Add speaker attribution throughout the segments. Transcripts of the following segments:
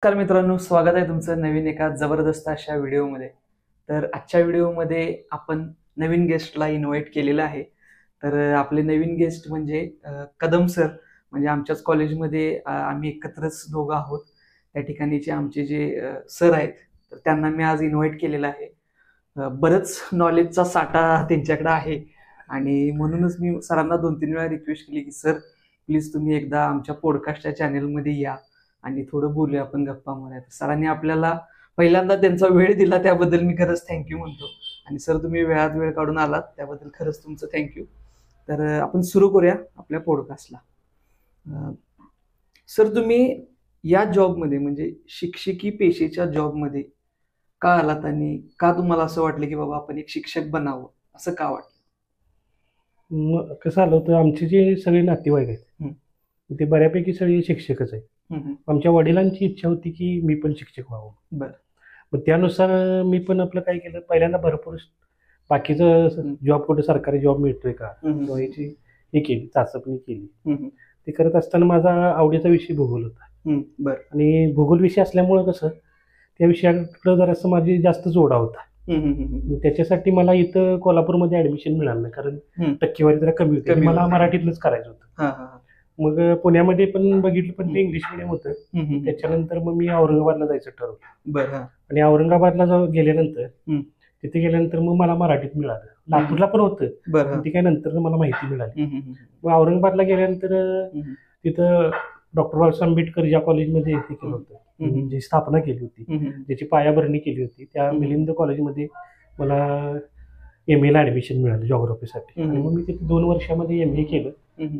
Speaker 1: नमस्कार मित्रांनो, स्वागत आहे तुमचं नवीन एका जबरदस्त अशा व्हिडिओमध्ये. तर आजच्या व्हिडिओमध्ये आपण नवीन गेस्टला इन्व्हाइट केलेलं आहे. तर आपले नवीन गेस्ट म्हणजे कदम सर. म्हणजे आमच्याच कॉलेजमध्ये आम्ही एकत्रच दोघं आहोत. त्या ठिकाणीचे आमचे जे सर आहेत, तर त्यांना मी आज इन्व्हाइट केलेलं आहे. बरंच नॉलेजचा साठा त्यांच्याकडे आहे आणि म्हणूनच मी सरांना 2-3 वेळा रिक्वेस्ट केली की सर प्लीज तुम्ही एकदा आमच्या पॉडकास्टच्या चॅनलमध्ये या आणि थोडं बोलूया, आपण गप्पा मारूया. सरांनी आपल्याला पहिल्यांदा त्यांचा वेळ दिला, त्याबद्दल मी खरंच थँक्यू म्हणतो. आणि सर तुम्ही वेळात वेळ काढून आलात त्याबद्दल खरंच तुमचं थँक्यू. तर आपण सुरू करूया आपल्या पॉडकास्टला. सर तुम्ही या जॉबमध्ये म्हणजे शिक्षकी पेशेच्या जॉबमध्ये का आलात आणि का तुम्हाला असं वाटलं की बाबा आपण एक शिक्षक बनावं, असं का वाटलं?
Speaker 2: मग कसं आलं होतं, आमचे जे सगळे नातेवाईक आहेत ते बऱ्यापैकी सगळे शिक्षकच आहेत. आमच्या वडिलांची इच्छा होती की मी पण शिक्षक व्हावं.
Speaker 1: बरं.
Speaker 2: मग त्यानुसार मी पण आपलं काय केलं, पहिल्यांदा भरपूर बाकीचं जॉब, कुठे सरकारी जॉब मिळतोय का किंवा याची हे केली, चाचपणी केली. ते करत असताना माझा आवडीचा विषय भूगोल होता.
Speaker 1: बरं.
Speaker 2: आणि भूगोल विषय असल्यामुळं कसं त्या विषयाकडे जरासं माझी जास्त जोडा होता. त्याच्यासाठी मला इथं कोल्हापूरमध्ये ऍडमिशन मिळालं नाही, कारण टक्केवारी जरा कमी होती. मला मराठीतलंच करायचं होतं. मग पुण्यामध्ये पण बघितलं, पण ते इंग्लिश मिडियम होतं. त्याच्यानंतर मग मी औरंगाबादला जायचं ठरवलं.
Speaker 1: बरं.
Speaker 2: आणि औरंगाबादला गेल्यानंतर तिथे गेल्यानंतर मग मला मराठीत मिळालं. लातूरला पण होतं, ती काय नंतर मला माहिती मिळाली. मग औरंगाबादला गेल्यानंतर तिथं डॉक्टर बाबासाहेब आंबेडकर ज्या कॉलेजमध्ये हे केलं होतं, जी स्थापना केली होती, ज्याची पायाभरणी केली होती, त्या मिलिंद कॉलेजमध्ये मला MA ला ऍडमिशन मिळालं जॉग्राफीसाठी. आणि मग मी तिथे 2 वर्षामध्ये MA केलं.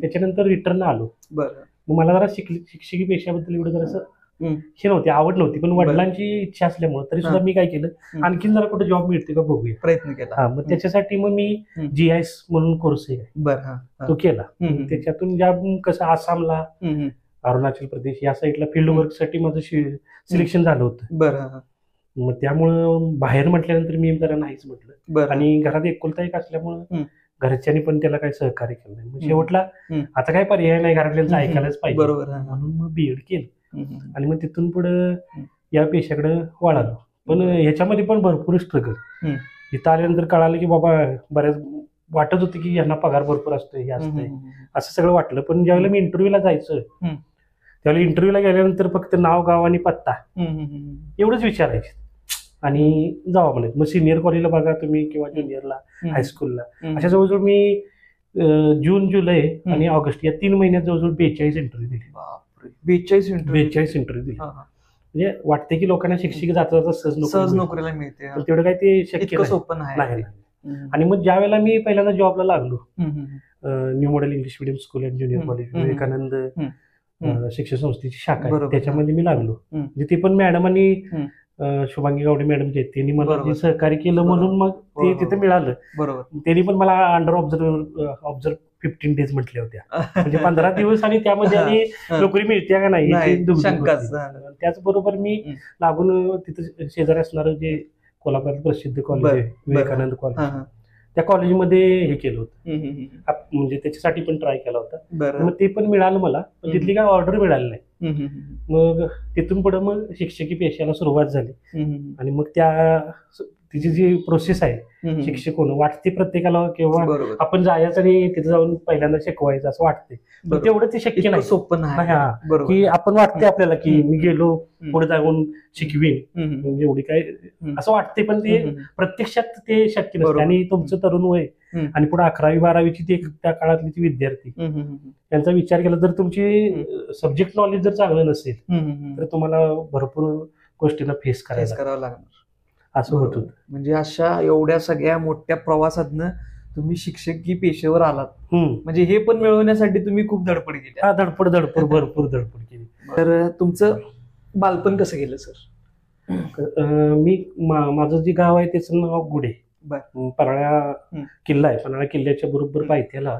Speaker 2: त्याच्यानंतर रिटर्न आलो. मग मला जरा शिक्षकी पेशाबद्दल एवढं जरासं हे नव्हती, आवड नव्हती, पण वडिलांची इच्छा असल्यामुळे तरी सुद्धा मी काय केलं, आणखीन जरा कुठे जॉब मिळते का बघूया,
Speaker 1: प्रयत्न केला.
Speaker 2: मग त्याच्यासाठी मग मी GIS म्हणून कोर्स आहे तो केला. त्याच्यातून ज्या कसं आसामला, अरुणाचल प्रदेश या साईडला फील्ड वर्क साठी माझं सिलेक्शन झालं होतं.
Speaker 1: बरं.
Speaker 2: मग त्यामुळं बाहेर म्हटल्यानंतर मी जरा नाहीच म्हटलं. आणि घरात एकुलता एक असल्यामुळं घरच्यांनी पण त्याला काही सहकार्य केलं नाही. मग शेवटला आता काय पर्याय नाही, घरातल्यांचं ऐकायलाच पाहिजे, म्हणून मग BEd केलं. आणि मग तिथून पुढे या पेशाकडे वळालो. पण ह्याच्यामध्ये पण भरपूर स्ट्रगल. इथं आल्यानंतर कळालं की बाबा, बऱ्याच वाटत होतं की यांना पगार भरपूर असतोय, हे असतंय, असं सगळं वाटलं. पण ज्यावेळेला मी इंटरव्ह्यूला जायचं, त्यावेळेला इंटरव्ह्यूला गेल्यानंतर फक्त नाव, गाव आणि पत्ता एवढंच विचारायचे आणि जावा म्हणत. मग सिनियर कॉलेजला बघा तुम्ही किंवा ज्युनियरला, हायस्कूलला, अशा जवळजवळ मी जून, जुलै आणि ऑगस्ट या 3 महिन्यात जवळजवळ 42 इंटरव्ह्यू दिले. 42 इंटरव्ह्यू दिले. म्हणजे वाटते की लोकांना शिक्षक जाता जाता सहज
Speaker 1: नोकरीला मिळते,
Speaker 2: तेवढं काय ते शक्य
Speaker 1: सोपं नाही.
Speaker 2: आणि मग ज्या वेळेला मी पहिल्यांदा जॉबला लागलो, new model English medium school and junior college, Vivekanand शिक्षण संस्थेची शाखा आहे, त्याच्यामध्ये मी लागलो. ते पण मॅडम आणि शुभांगी गावडे मॅडम जे त्यांनी मला जे सहकार्य केलं, म्हणून मग ते तिथे मिळालं. त्यांनी पण मला अंडर ऑब्झर्व 15 डेज म्हटल्या होत्या, म्हणजे 15 दिवस, आणि त्यामध्ये आणि नोकरी मिळते का नाही. त्याचबरोबर मी लागून तिथे शेजारी असणारं जे कोल्हापुरात प्रसिद्ध कॉलेज आहे, विवेकानंद कॉलेज, त्या कॉलेजमध्ये हे केलं होतं, म्हणजे त्याच्यासाठी पण ट्राय केला होता. मग ते पण मिळालं मला, पण तिथली काय ऑर्डर मिळाली नाही. मग तिथून पुढे मग शिक्षकी पेशाला सुरुवात झाली. आणि मग तिची जी प्रोसेस आहे शिक्षक होणं, वाटते प्रत्येकाला किंवा आपण जायचं आणि तिथे जाऊन पहिल्यांदा शिकवायचं असं वाटते, पण तेवढं ते शक्य नाही,
Speaker 1: सोपं नाही.
Speaker 2: की आपण वाटते आपल्याला की मी गेलो पुढे जाऊन शिकवीन एवढी काय असं वाटते, पण ते प्रत्यक्षात ते शक्य नसते. आणि तुमचं तरुण वय आणि पुढे 11वी 12वीची ते त्या काळातली ती विद्यार्थी, त्यांचा विचार केला तर तुमची सब्जेक्ट नॉलेज जर चांगलं नसेल तर तुम्हाला भरपूर गोष्टींना फेस करावं लागणार, असं होत होतं.
Speaker 1: म्हणजे अशा एवढ्या सगळ्या मोठ्या प्रवासातनं तुम्ही शिक्षकी पेशेवर आलात, म्हणजे हे पण मिळवण्यासाठी तुम्ही खूप धडपड केली.
Speaker 2: भरपूर धडपड केली.
Speaker 1: तर तुमचं बालपण कसं गेलं सर?
Speaker 2: माझं जे गाव आहे त्याचं नाव गुढे, पन्हाळा किल्ला आहे. पन्हाळा किल्ल्याच्या बरोबर पायथ्याला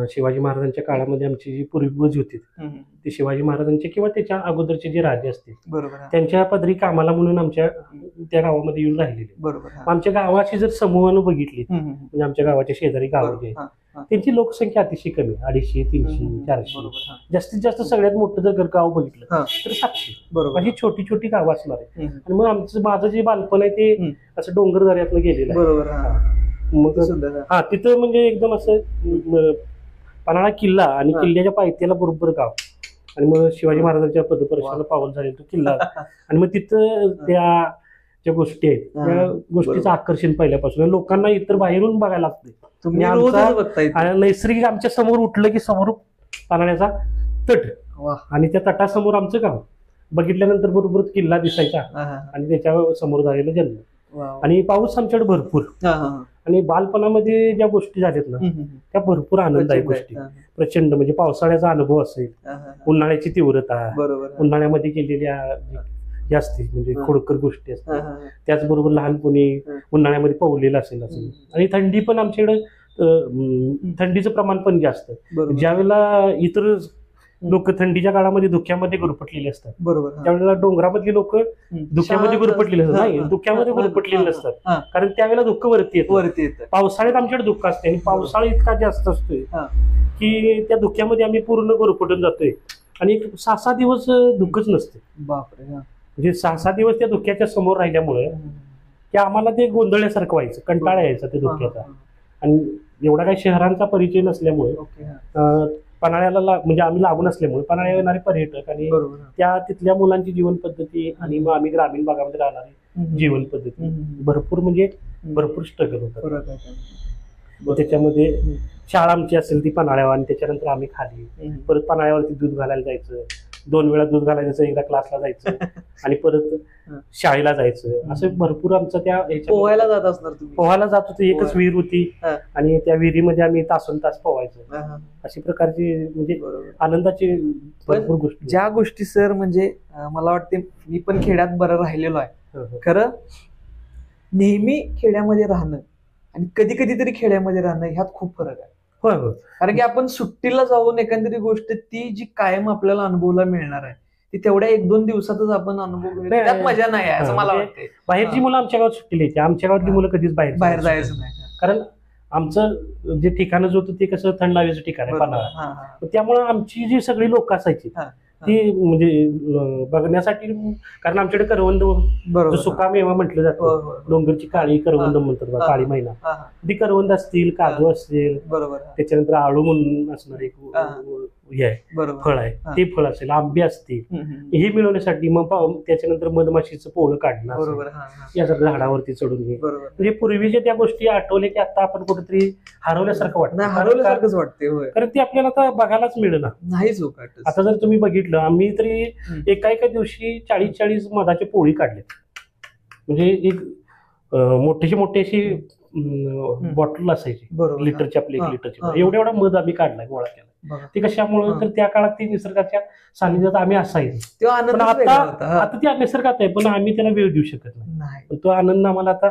Speaker 2: शिवाजी महाराजांच्या काळामध्ये आमची जी पूर्वज होती ते शिवाजी महाराजांचे किंवा त्याच्या अगोदरचे जे राजे असतील त्यांच्या पदरी कामाला म्हणून आमच्या त्या गावामध्ये येऊन राहिलेले. आमच्या गावाची जर समूहानं बघितली, म्हणजे आमच्या गावाच्या शेजारी गाव जे त्यांची लोकसंख्या अतिशय कमी आहे, 250, 300, 400. जास्तीत जास्त सगळ्यात मोठं जर गाव बघितलं तर 700.
Speaker 1: बरोबर.
Speaker 2: ही छोटी छोटी गावं असणार आहे. आणि मग माझं जे बालपण आहे ते असं डोंगर दऱ्यातनं गेलेलं आहे.
Speaker 1: बरोबर.
Speaker 2: मग तिथं म्हणजे एकदम असं पन्हाळा किल्ला आणि किल्ल्याच्या पायथ्याला बरोबर गाव, आणि मग शिवाजी महाराजांच्या पदपर्शनाला पावन झाले तो किल्ला. आणि मग तिथं त्या ज्या गोष्टी आहेत त्या गोष्टीचं आकर्षण पहिल्यापासून लोकांना इतर बाहेरून बघायला लागते. नैसर्गिक आमच्या समोर उठलं की समोर पन्हाळ्याचा तट आणि त्या तटासमोर आमचं गाव, बघितल्यानंतर बरोबर किल्ला दिसायचा आणि त्याच्या समोर झालेला जन्म. आणि पाऊस आमच्याकडे भरपूर, आणि बालपणामध्ये ज्या गोष्टी झाल्यात ना त्या भरपूर आनंददायक गोष्टी, प्रचंड. म्हणजे पावसाळ्याचा अनुभव असेल, उन्हाळ्याची तीव्रता, उन्हाळ्यामध्ये केलेल्या जास्ती म्हणजे खोडकर गोष्टी असतात, त्याचबरोबर लहानपणी उन्हाळ्यामध्ये पवलेलं असेल असं. आणि थंडी पण आमच्याकडे, थंडीचं प्रमाण पण जास्त. ज्यावेळेला इतर लोक थंडीच्या काळामध्ये धुक्यामध्ये गुरफटलेले असतात,
Speaker 1: बरोबर,
Speaker 2: त्यावेळेला डोंगरामधली लोक धुक्यामध्ये गुरफटलेले असतात, नाही धुक्यामध्ये गुरफटलेले नसतात, कारण त्यावेळेला धुक्क वरती येतं. पावसाळ्यात आमच्याकडे धुक्क असते आणि पावसाळा इतका जास्त असतोय की त्या धुक्यामध्ये आम्ही पूर्ण गुरफटून जातोय आणि 6-6 दिवस धुक्कच नसते.
Speaker 1: बापरे.
Speaker 2: म्हणजे 6-6 दिवस त्या धुक्याच्या समोर राहिल्यामुळे की आम्हाला ते गोंधळल्यासारखं व्हायचं, कंटाळा यायचा त्या धुक्याचा. आणि एवढा काही शहरांचा परिचय नसल्यामुळे पन्हाळ्याला म्हणजे आम्ही लागून असल्यामुळे पन्हाळ्याला येणारे पर्यटक आणि त्या तिथल्या मुलांची जीवन पद्धती आणि मग आम्ही ग्रामीण भागामध्ये राहणारी जीवन पद्धती भरपूर म्हणजे भरपूर स्ट्रगल होतं. त्याच्यामध्ये शाळा आमची असेल ती पन्हाळ्यावर, आणि त्याच्यानंतर आम्ही खाली परत पन्हाळ्यावरती दूध घालायला जायचं, 2 वेळा दूध घालायचं, एकदा क्लासला जायचं आणि परत शाळेला जायचं. असं भरपूर आमचं त्या
Speaker 1: पोहायला जात असणार तुम्ही?
Speaker 2: पोहायला जात होतो, एकच विहीर होती आणि त्या विहिरीमध्ये आम्ही तासन तास पोहायचो. अशी प्रकारची म्हणजे आनंदाची भरपूर गोष्टी.
Speaker 1: ज्या गोष्टी सर म्हणजे मला वाटते मी पण खेड्यात बरं राहिलेलो आहे खरं. नेहमी खेड्यामध्ये राहणं आणि कधी कधीतरी खेड्यामध्ये राहणं ह्यात खूप फरक आहे.
Speaker 2: होय होय.
Speaker 1: कारण की आपण सुट्टीला जाऊन एखादी गोष्ट ती जी कायम आपल्याला अनुभवायला मिळणार आहे ती तेवढ्या 1-2 दिवसातच आपण अनुभव, त्यात मजा नाही आहे असं मला वाटतं.
Speaker 2: बाहेरची मुलं आमच्या गावात सुट्टीला येते, आमच्या गावातली मुलं कधीच बाहेर
Speaker 1: जायचं नाही.
Speaker 2: कारण आमचं जे ठिकाण जो होतं ते कसं थंड हवेचं ठिकाण आहे पन्हाळा, त्यामुळे आमची जी सगळी लोक असायची ती म्हणजे बघण्यासाठी, कारण आमच्याकडे करवंद सुकामेवा म्हटलं जातं, डोंगरची काळी करवंद म्हणतात, काळी मैना, ती करवंद असतील, काजू असतील, त्याच्यानंतर आळू म्हणून असणार एक हे आहे फळ आहे, ते फळ असेल, आंबे असतील, हे मिळवण्यासाठी मग त्याच्यानंतर मधमाशीचं पोळं काढणं यासारखं झाडावरती चढून घे. म्हणजे पूर्वीच्या त्या गोष्टी आठवल्या की आता आपण कुठेतरी हरवल्यासारखं वाटतं,
Speaker 1: हरवल्यासारखंच वाटते,
Speaker 2: कारण ते आपल्याला आता बघायला मिळेना.
Speaker 1: नाहीच.
Speaker 2: आता जर तुम्ही बघितलं, आम्ही तरी एका दिवशी 40-40 मधाची पोळी काढली. म्हणजे एक मोठीशी मोठी अशी बॉटल असायची लिटरची, आपली 1 लिटरची, एवढा मध आम्ही काढलाय, गोळा केला. ते कशामुळे तर त्या काळात ती निसर्गाच्या सानिध्यात आम्ही असायचो. पण आता त्या निसर्गात आहे पण आम्ही त्याला वेळ देऊ शकत नाही, तो आनंद आम्हाला आता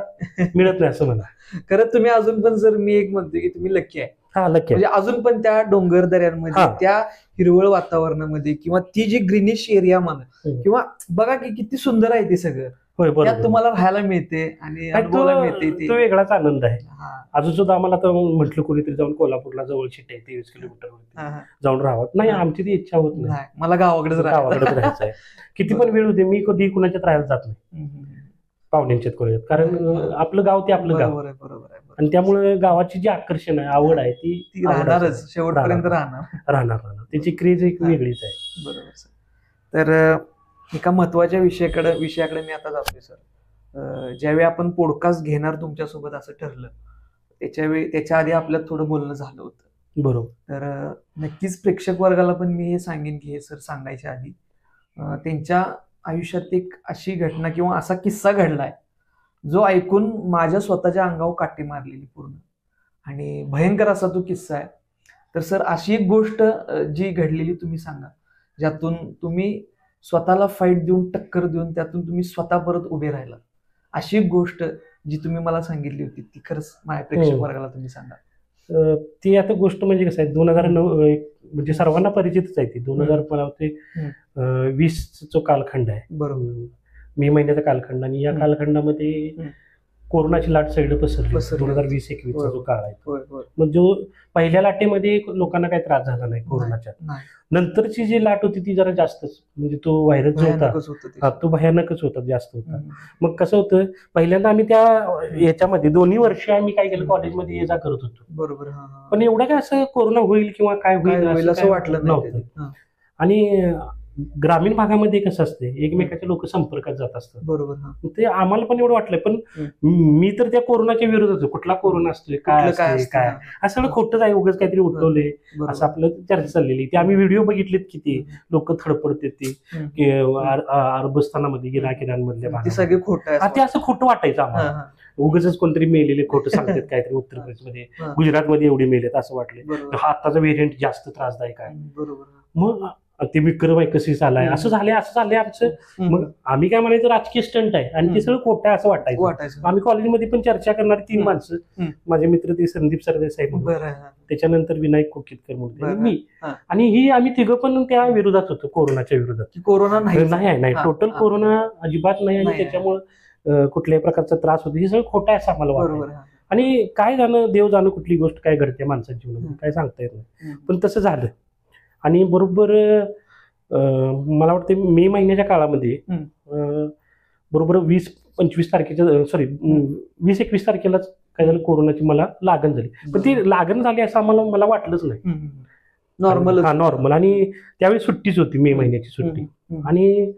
Speaker 2: मिळत नाही असं म्हणा.
Speaker 1: खरं तुम्ही अजून पण सर मी एक म्हणतो की तुम्ही लकी आहे.
Speaker 2: लकी
Speaker 1: म्हणजे अजून पण त्या डोंगर दऱ्यांमध्ये, त्या हिरवळ वातावरणामध्ये किंवा ती जी ग्रीनिश एरिया म्हणा किंवा बघा की किती सुंदर आहे ते सगळं, त्यात तुम्हाला राहायला मिळते आणि अनुभवायला मिळते,
Speaker 2: तो वेगळाच आनंद आहे. अजून सुद्धा आम्हाला तर म्हटलं कोणीतरी जाऊन कोल्हापूरला जवळची 23 किलोमीटर जाऊन राहावं, नाही आमची ती इच्छा होत नाही,
Speaker 1: मला गावाकडेच
Speaker 2: राहायचं आहे. किती पण वेळ होते, मी कधी कुणाच्यात राहायला जात नाही, पाहुण्यांच्यात कोणाच्यात, कारण आपलं गाव ते आपलं गाव आहे. बरोबर आहे. आणि त्यामुळे गावाची जी आकर्षण आहे, आवड आहे ती
Speaker 1: राहणारच, शेवटपर्यंत राहणार.
Speaker 2: त्याची क्रेज एक वेगळीच आहे.
Speaker 1: बरोबर सर. तर एका महत्वाच्या विषयाकडे मी आता जातोय सर. ज्यावेळी आपण पॉडकास्ट घेणार तुमच्यासोबत असं ठरलं, त्याच्या आधी आपल्यात थोडं बोलणं झालं होतं.
Speaker 2: बरोबर.
Speaker 1: तर नक्कीच प्रेक्षक वर्गाला पण मी हे सांगेन की हे सर सांगायच्या आधी त्यांच्या आयुष्यात एक अशी घटना किंवा असा किस्सा घडलाय जो ऐकून माझ्या स्वतःच्या अंगावर काठी मारलेली पूर्ण, आणि भयंकर असा तो किस्सा आहे. तर सर अशी एक गोष्ट जी घडलेली तुम्ही सांगा, ज्यातून तुम्ही स्वतःला फाईट देऊन, टक्कर देऊन त्यातून तुम्ही स्वतः परत उभे राहिला. अशी एक गोष्ट जी तुम्ही मला सांगितली होती ती खरंच माझ्या प्रेक्षक वर्गाला तुम्ही सांगा.
Speaker 2: ती आता गोष्ट म्हणजे कसं आहे, 2009 म्हणजे सर्वांना परिचितच आहे ती. 2015 ते 20 जो कालखंड आहे,
Speaker 1: बरोबर,
Speaker 2: मे महिन्याचा कालखंड, आणि या कालखंडामध्ये कोरोनाची लाट सगळीकडे पसरली.
Speaker 1: पसरली.
Speaker 2: 2020-21चा जो काळ आहे,
Speaker 1: होय होय
Speaker 2: मग जो पहिल्या लाटेमध्ये लोकांना काही त्रास झाला नाही कोरोनाच्या.
Speaker 1: नाही
Speaker 2: नंतरची जी लाट होती ती जरा जास्तच, म्हणजे तो व्हायरस जो होता
Speaker 1: भयानकच होतं ते.
Speaker 2: तो भयानकच होता, जास्त होता.
Speaker 1: हम्म.
Speaker 2: मग कसं होतं, पहिल्यांदा आम्ही त्या याच्यामध्ये 2 वर्ष आम्ही काय केलं, कॉलेजमध्ये ये जा करत होतो.
Speaker 1: बरोबर. हा हा.
Speaker 2: पण एवढं काय असं कोरोना होईल किंवा काय
Speaker 1: काय
Speaker 2: होईल
Speaker 1: होईल असं
Speaker 2: काय
Speaker 1: वाटलं
Speaker 2: नव्हतं.
Speaker 1: नाही. हा.
Speaker 2: आणि ग्रामीण भागामध्ये कसं असते, एकमेकाच्या लोक संपर्कात जात असतात.
Speaker 1: बरोबर. हा.
Speaker 2: ते आम्हाला पण एवढं वाटलं, पण मी तर त्या कोरोनाच्या विरोधात होतो. कुठला कोरोना असतोय, काय
Speaker 1: कुठलं काय
Speaker 2: असतंय,
Speaker 1: असतं,
Speaker 2: काय
Speaker 1: हा.
Speaker 2: असं सगळं खोटंच आहे, उगाच काहीतरी उठवले
Speaker 1: बरोबर.
Speaker 2: असं आपलं चर्चा चाललेली. ते आम्ही व्हिडिओ बघितलेत किती लोक थडपडते ते अरबस्थानामध्ये गिराकिरांमधल्या
Speaker 1: ते
Speaker 2: भागात.
Speaker 1: सगळे खोटं आहे
Speaker 2: हा, ते असं खोटं वाटायचं
Speaker 1: हा,
Speaker 2: आम्हाला.
Speaker 1: हा.
Speaker 2: उगाच कोणतरी मेलेले खोटं सांगतात काहीतरी. उत्तर प्रदेशमध्ये,
Speaker 1: हा.
Speaker 2: गुजरातमध्ये एवढे मेलेत असं वाटले.
Speaker 1: बरोबर.
Speaker 2: हा आताचा व्हेरियंट जास्त त्रासदायक आहे.
Speaker 1: बरोबर.
Speaker 2: मग ते विक्रम आहे कशी चालाय, असं झालंय आमचं. मग आम्ही काय म्हणायचं, राजकीय स्टंट आहे आणि ते सगळं खोटं आहे असं वाटायचं. आम्ही कॉलेजमध्ये पण चर्चा करणारी 3 माणसं, माझे मित्र ते संदीप सरदेसाई म्हणून,
Speaker 1: बरं.
Speaker 2: त्याच्यानंतर विनायक कोकितकर म्हणून
Speaker 1: बरं.
Speaker 2: मी,
Speaker 1: हा.
Speaker 2: आणि ही आम्ही तिघं पण त्या विरोधात होतो, कोरोनाच्या विरोधात.
Speaker 1: की कोरोना नाही.
Speaker 2: नाही
Speaker 1: हा,
Speaker 2: टोटल
Speaker 1: हा.
Speaker 2: कोरोना अजिबात नाही, आणि
Speaker 1: नाही.
Speaker 2: त्याच्यामुळे कुठल्याही प्रकारचा त्रास होतो, हे सगळं खोटं आहे असं आम्हाला
Speaker 1: बरोबर.
Speaker 2: वाटतं.
Speaker 1: हा.
Speaker 2: आणि काय जाणं, देव जाणं कुठली गोष्ट काय घडते माणसाच्या जीवनामध्ये काय सांगता येत नाही. पण तसं झालं. आणि बरोबर मला वाटतं मे महिन्याच्या काळामध्ये बरोबर 20-25 तारखेच्या 20-21 तारखेलाच काय झालं, कोरोनाची मला लागण झाली. पण ती लागण झाली असं मला वाटलंच नाही.
Speaker 1: नॉर्मल.
Speaker 2: हा, नॉर्मल. आणि त्यावेळी सुट्टीच होती, मे महिन्याची सुट्टी. आणि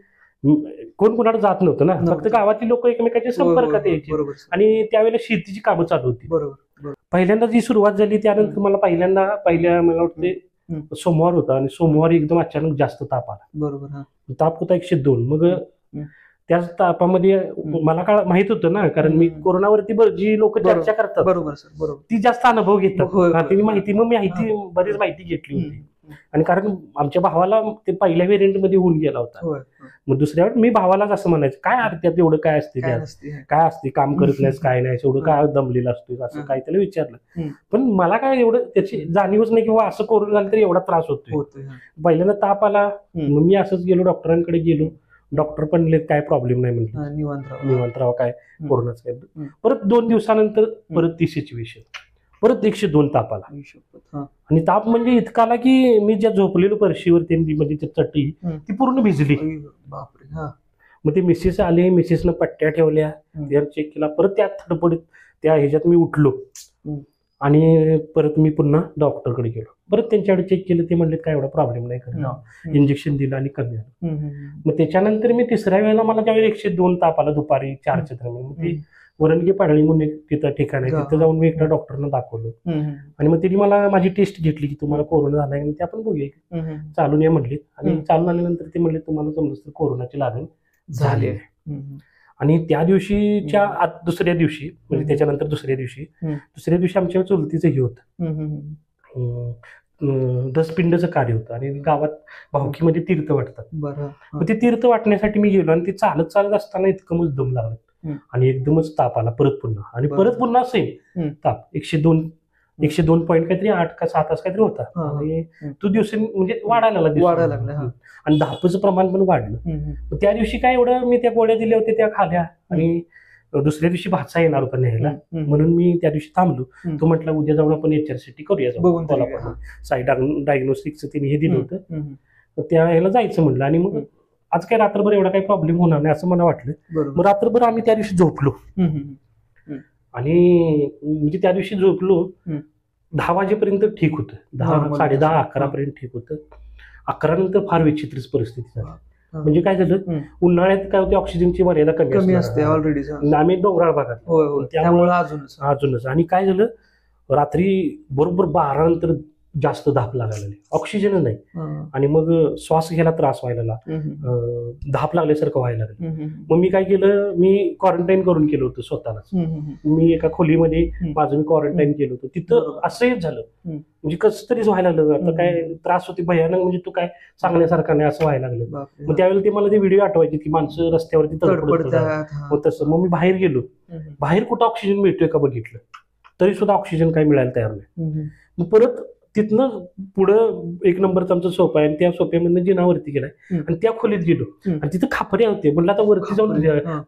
Speaker 2: कोण कोणाला जात नव्हतं ना, फक्त गावातली लोक एकमेकाच्या संपर्कात यायची. आणि त्यावेळेला शेतीची कामं चालू होती.
Speaker 1: बरोबर.
Speaker 2: पहिल्यांदा जी सुरुवात झाली त्यानंतर मला मला वाटते सोमवार होता, आणि सोमवारी एकदम अचानक जास्त ताप आला.
Speaker 1: बरोबर.
Speaker 2: ताप होता 102. मग त्याच तापामध्ये मला काय माहित होतं ना, कारण मी कोरोनावरती जी लोक चर्चा करतात,
Speaker 1: बरोबर सर, बरोबर,
Speaker 2: ती जास्त अनुभव घेतात, ती माहिती, मग मी बरीच माहिती घेतली होती. आणि कारण आमच्या भावाला ते पहिल्या व्हेरियंट मध्ये होऊन गेला होता. मग दुसऱ्या वेळेस मी भावालाच असं म्हणायचं, काय त्यात एवढं काय असते, काय असते, काम करत नाहीस, काय नाही, एवढं काय दमलेलं असतो, असं काय त्याला विचारलं. पण मला काय एवढं त्याची जाणीवच नाही, किंवा असं कोरोना झालं तरी एवढा त्रास होतोय. पहिल्यांदा ताप आला, मग मी असंच गेलो, डॉक्टरांकडे गेलो. डॉक्टर पण काय प्रॉब्लेम नाही म्हणले, निवांत राहा, काय कोरोनाच काय. परत 2 दिवसानंतर परत 30 सिच्युएशन, परत 102 ताप आला. आणि ताप म्हणजे इतका आला की मी ज्या झोपलेलो परशीवरती म्हणजे चट्टी ती पूर्ण भिजली. मग ते मिसेस आले, मिसेसनं पट्ट्या ठेवल्या, चेक केला, परत त्या थडपडीत त्या ह्याच्यात मी उठलो. आणि परत मी पुन्हा डॉक्टरकडे गेलो, परत त्यांच्याकडे चेक केलं, ते म्हणले काय एवढा प्रॉब्लेम नाही, करत इंजेक्शन दिलं आणि कमी आलं. मग त्याच्यानंतर मी तिसऱ्या वेळेला मला ज्यावेळी 102 ताप आला दुपारी 4च्या दरम्यान, मग ते वरणगे पाडळी म्हणून एक तिथं ठिकाण आहे, तिथं जाऊन मी एकदा डॉक्टरना दाखवलं. आणि मग त्यांनी मला माझी टेस्ट घेतली की तुम्हाला कोरोना झालाय, ते आपण बघूया, चालून या म्हणले. आणि चालून आल्यानंतर ते म्हणले तुम्हाला समजत तर कोरोनाची लागण झाली आहे. आणि त्या दिवशीच्या दुसऱ्या दिवशी, म्हणजे त्याच्यानंतर दुसऱ्या दिवशी आमच्या चुलतीचं हे होतं, दसपिंडचं कार्य होतं. आणि गावात भाऊकीमध्ये तीर्थ वाटतात. मग ते तीर्थ वाटण्यासाठी मी गेलो, आणि ते चालत असताना इतकं दम लागलं, आणि एकदमच ताप आला परत पुन्हा सेम ताप 102 पॉईंट काहीतरी 8 का 7 असं काहीतरी होता. आणि तो दिवस म्हणजे वाढायला लागला, आणि धापचं प्रमाण पण वाढलं. त्या दिवशी काय एवढं मी त्या गोळ्या दिल्या होत्या त्या खाल्या, आणि दुसऱ्या दिवशी भाचा येणार होता न्यायला, म्हणून मी त्या दिवशी थांबलो. तो म्हटला उद्या जाऊन आपण HRCT करूया, साई डायग्नोस्टिकचं तिने हे दिलं होतं, त्या ह्याला जायचं म्हणलं. आणि मग आज काय रात्रभर एवढा काही प्रॉब्लेम होणार नाही असं मला वाटलं. मग रात्रभर आम्ही त्या दिवशी झोपलो, आणि म्हणजे त्या दिवशी झोपलो 10 वाजेपर्यंत ठीक होतं, 10, 10:30, 11 पर्यंत ठीक होतं. 11 नंतर फार विचित्रच परिस्थिती झाली. म्हणजे काय झालं, उन्हाळ्यात काय होते, ऑक्सिजनची मर्यादा कमी असते ऑलरेडी, आम्ही डोंगराळ भागात, त्यामुळे अजूनच. आणि काय झालं, रात्री बरोबर 12 नंतर जास्त धाप लागायला लागली, ऑक्सिजन नाही. आणि मग श्वास घ्यायला त्रास व्हायला लागला, धाप लागल्यासारखं व्हायला लागलं. मग मी काय केलं, मी क्वारंटाईन करून केलं होतं स्वतःलाच. मी एका खोलीमध्ये माझं मी क्वारंटाईन केलं होतं. तिथं असंच झालं, म्हणजे कसं तरीच व्हायला लागलं. आता काय त्रास होते भयानक, म्हणजे तू काय सांगण्यासारखा नाही असं व्हायला लागलं. मग त्यावेळेला ते मला ते व्हिडिओ आठवायचे की माणसं रस्त्यावरती तडफडतात. मग तसं मग मी बाहेर गेलो, बाहेर कुठं ऑक्सिजन मिळतोय का बघितलं, तरी सुद्धा ऑक्सिजन काही मिळायला तयार नाही. मग परत तिथनं पुढं एक नंबरचा आमचा सोफा आहे आणि त्या सोफ्यामधनं जिनावरती गेलाय आणि त्या खोलीत गेलो आणि तिथं खापर्या होते म्हणलं आता वरती जाऊन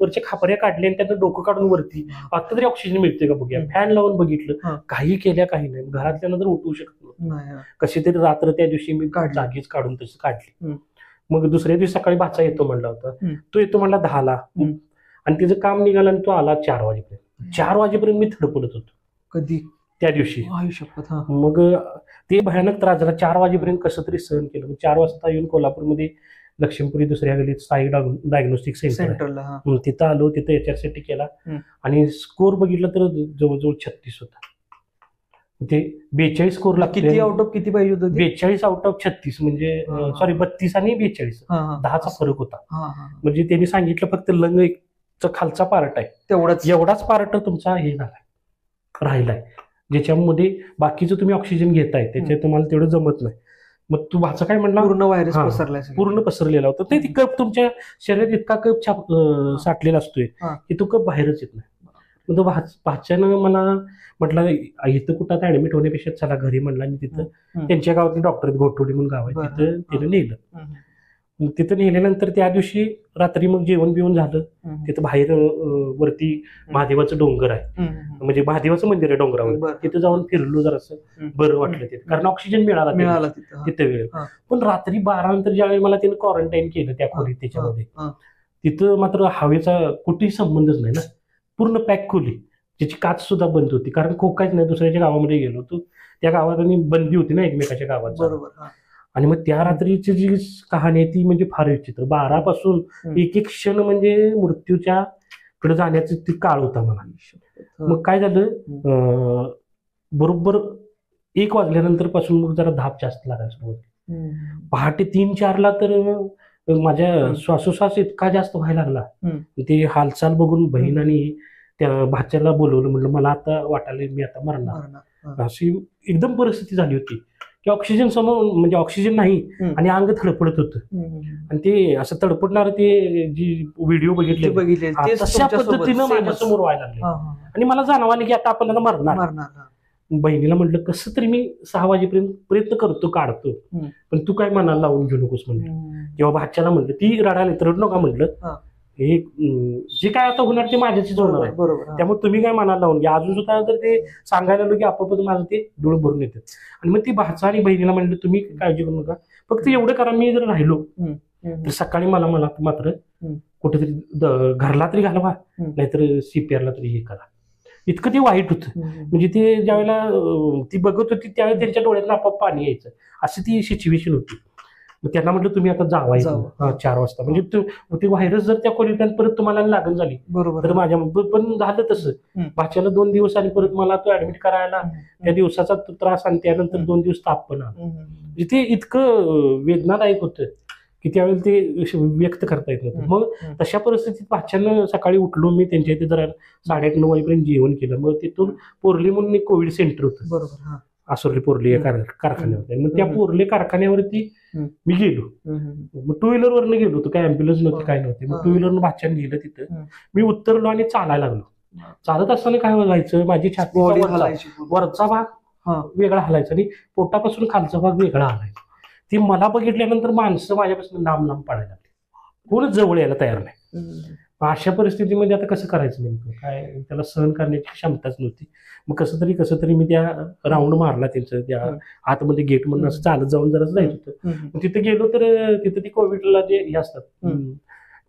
Speaker 2: वरच्या खापर्या काढल्या आणि त्यानं डोकं काढून वरती आता तरी ऑक्सिजन मिळते का बघूया. फॅन लावून बघितलं, काही केल्या काही नाही. घरातल्या तर उठवू शकतो कशी तरी रात्र त्या दिवशी मी जागीच काढून तसं काढली. मग दुसऱ्या दिवशी सकाळी भाचा येतो म्हणला होता, तो येतो म्हणला 10ला आणि तिचं काम निघालं आणि तो आला 4 वाजेपर्यंत. 4 वाजेपर्यंत मी थडपडत होतो
Speaker 1: कधी त्या
Speaker 2: दिवशी.
Speaker 1: आयुष्यात
Speaker 2: मग ते भयानक त्रास झाला. 4 वाजेपर्यंत कसं तरी सहन केलं. 4 वाजता येऊन कोल्हापूरमध्ये लक्ष्मीपुरी दुसऱ्या गलीत साई डायग्नोस्टिक सेंटर, तिथं आलो. तिथं HR केला आणि स्कोर बघितलं तर जवळजवळ 36 होता. ते 42 स्कोर लागतो.
Speaker 1: किती आउट ऑफ किती पाहिजे होतं?
Speaker 2: 42 आउट ऑफ 36 म्हणजे सॉरी 32 आणि 42 10चा फरक होता. म्हणजे त्यांनी सांगितलं फक्त लंग खालचा पार्ट आहे एवढाच पार्ट तुमचा हे झालाय राहिलाय, ज्याच्यामध्ये बाकीचं तुम्ही ऑक्सिजन घेताय त्याच्यात तुम्हाला तेवढं जमत नाही. मग तू भाचा काय म्हणला,
Speaker 1: पूर्ण व्हायरस
Speaker 2: पूर्ण पसरलेला होता. ते कप तुमच्या शरीरात इतका कप साठलेला असतोय की तो कप बाहेरच येत नाही. मग तो भाच्यानं मला म्हटलं इथं कुठं आता ऍडमिट होण्यापेक्षा चला घरी म्हणला. आणि तिथं त्यांच्या गावातले डॉक्टर घोटवडी म्हणून गाव आहे, तिथं त्यानं नेलं. तिथं नेल्यानंतर त्या दिवशी रात्री मग जेवण बिवण झालं. तिथं बाहेर वरती महादेवाचं डोंगर आहे, म्हणजे महादेवाचं मंदिर आहे डोंगरावर. तिथं जाऊन फिरलो जरासं बरं वाटलं तिथं, कारण ऑक्सिजन मिळाला तिथं वेळ. पण रात्री 12 नंतर ज्यावेळी मला तिने क्वारंटाईन केलं त्या खोलीत त्याच्यामध्ये, तिथं मात्र हवेचा कुठेही संबंधच नाही ना. पूर्ण पॅक खोली, ज्याची काच सुद्धा बंद होती, कारण खोकाच नाही. दुसऱ्याच्या गावामध्ये गेलो होतो, त्या गावात आणि बंदी होती ना एकमेकाच्या गावात.
Speaker 1: बरोबर.
Speaker 2: आणि मग त्या रात्रीची जी कहाणी आहे ती म्हणजे फार विचित्र. 12 पासून एक एक क्षण म्हणजे मृत्यूच्या कडे जाण्याचा ती काळ होता मला. मग काय झालं, बरोबर 1 वाजल्यानंतर पासून मग जरा धाप जास्त लागायला सुरुवात. पहाटे 3-4ला तर माझ्या श्वासोश्वास इतका जास्त व्हायला लागला. ते हालचाल बघून बहीण आणि त्या भाच्याला बोलवलं, म्हणलं मला आता वाटायला मी आता मरणार. अशी एकदम परिस्थिती झाली होती की ऑक्सिजन समोर म्हणजे ऑक्सिजन नाही आणि अंग थडपडत होतं. आणि ते असं तडपडणार ते जी व्हिडिओ बघितले तशा पद्धतीनं माझ्यासमोर व्हायला लागले. आणि मला जाणवाले की आता आपण मरणार. बहिणीला म्हटलं कसं तरी मी 6 वाजेपर्यंत प्रयत्न करतो, काढतो, पण तू काय मनाला लावून घेऊ नकोस म्हणलं. किंवा भाच्याला म्हटलं, ती रडायला रडू नका म्हटलं, हे जे काय आता होणार ते माझ्याशीच होणार आहे, त्यामुळे तुम्ही काय मनाला लावून घ्या. अजून सुद्धा जर ते सांगायला आलो की आपोआप माझं ते डोळे भरून येतात. आणि मग ती भाचा आणि बहिणीला म्हणलं तुम्ही काळजी करू नका, फक्त एवढं करा, मी जर राहिलो तर सकाळी मला मात्र कुठेतरी घरला तरी घालवा, नाहीतर CPR तरी हे करा. इतकं ते वाईट होतं. म्हणजे ते ज्यावेळेला ती बघत होती त्यावेळेला त्यांच्या डोळ्यातनं आपोआप पाणी यायचं, अशी ती सिच्युएशन होती. मग त्यांना म्हटलं तुम्ही आता जावायचं 4 वाजता. म्हणजे ते व्हायरस जर त्या खोलीत परत तुम्हाला लागण झाली तर माझ्या पण झालं तसं. भाच्याला 2 दिवस आणि परत मला तो ऍडमिट करायला, त्या दिवसाचा त्रास आणि त्यानंतर 2 दिवस ताप पण आला. म्हणजे ते इतकं वेदनादायक होतं की त्यावेळेला ते व्यक्त करता येत नव्हतं. मग तशा परिस्थितीत भाच्यानं सकाळी उठलो मी, त्यांच्या इथे जरा 8:30-9 वाजेपर्यंत जेवण केलं. मग तिथून पोर्ली म्हणून एक कोविड सेंटर होतं आसोर्ली पोर्ली कारखान्यावर. मग त्या पोर्ले कारखान्यावरती मी गेलो. मग 2 व्हीलरवरनं गेलो होतो, काय अँब्युलन्स नव्हती काय नव्हती. मग 2 व्हीलरनं भाच्यानं गेलं तिथं. मी उतरलो आणि चालायला लागलो. चालत असताना काय व्हायचं, माझी छाती वरचा भाग वेगळा हलायचा आणि पोटापासून खालचा भाग वेगळा हलायचा. ती मला बघितल्यानंतर माणसं माझ्यापासून लांब पडायला लागली, कोणच जवळ यायला तयार नाही. अशा परिस्थितीमध्ये आता कसं करायचं नेमकं काय, त्याला सहन करण्याची क्षमताच नव्हती. मग कसं तरी मी त्या राऊंड मारला त्यांचं, त्या आतमध्ये गेट म्हणून असं चालत जाऊन जरा जायचं होतं. तिथे गेलो तर तिथे ती कोविडला जे हे असतात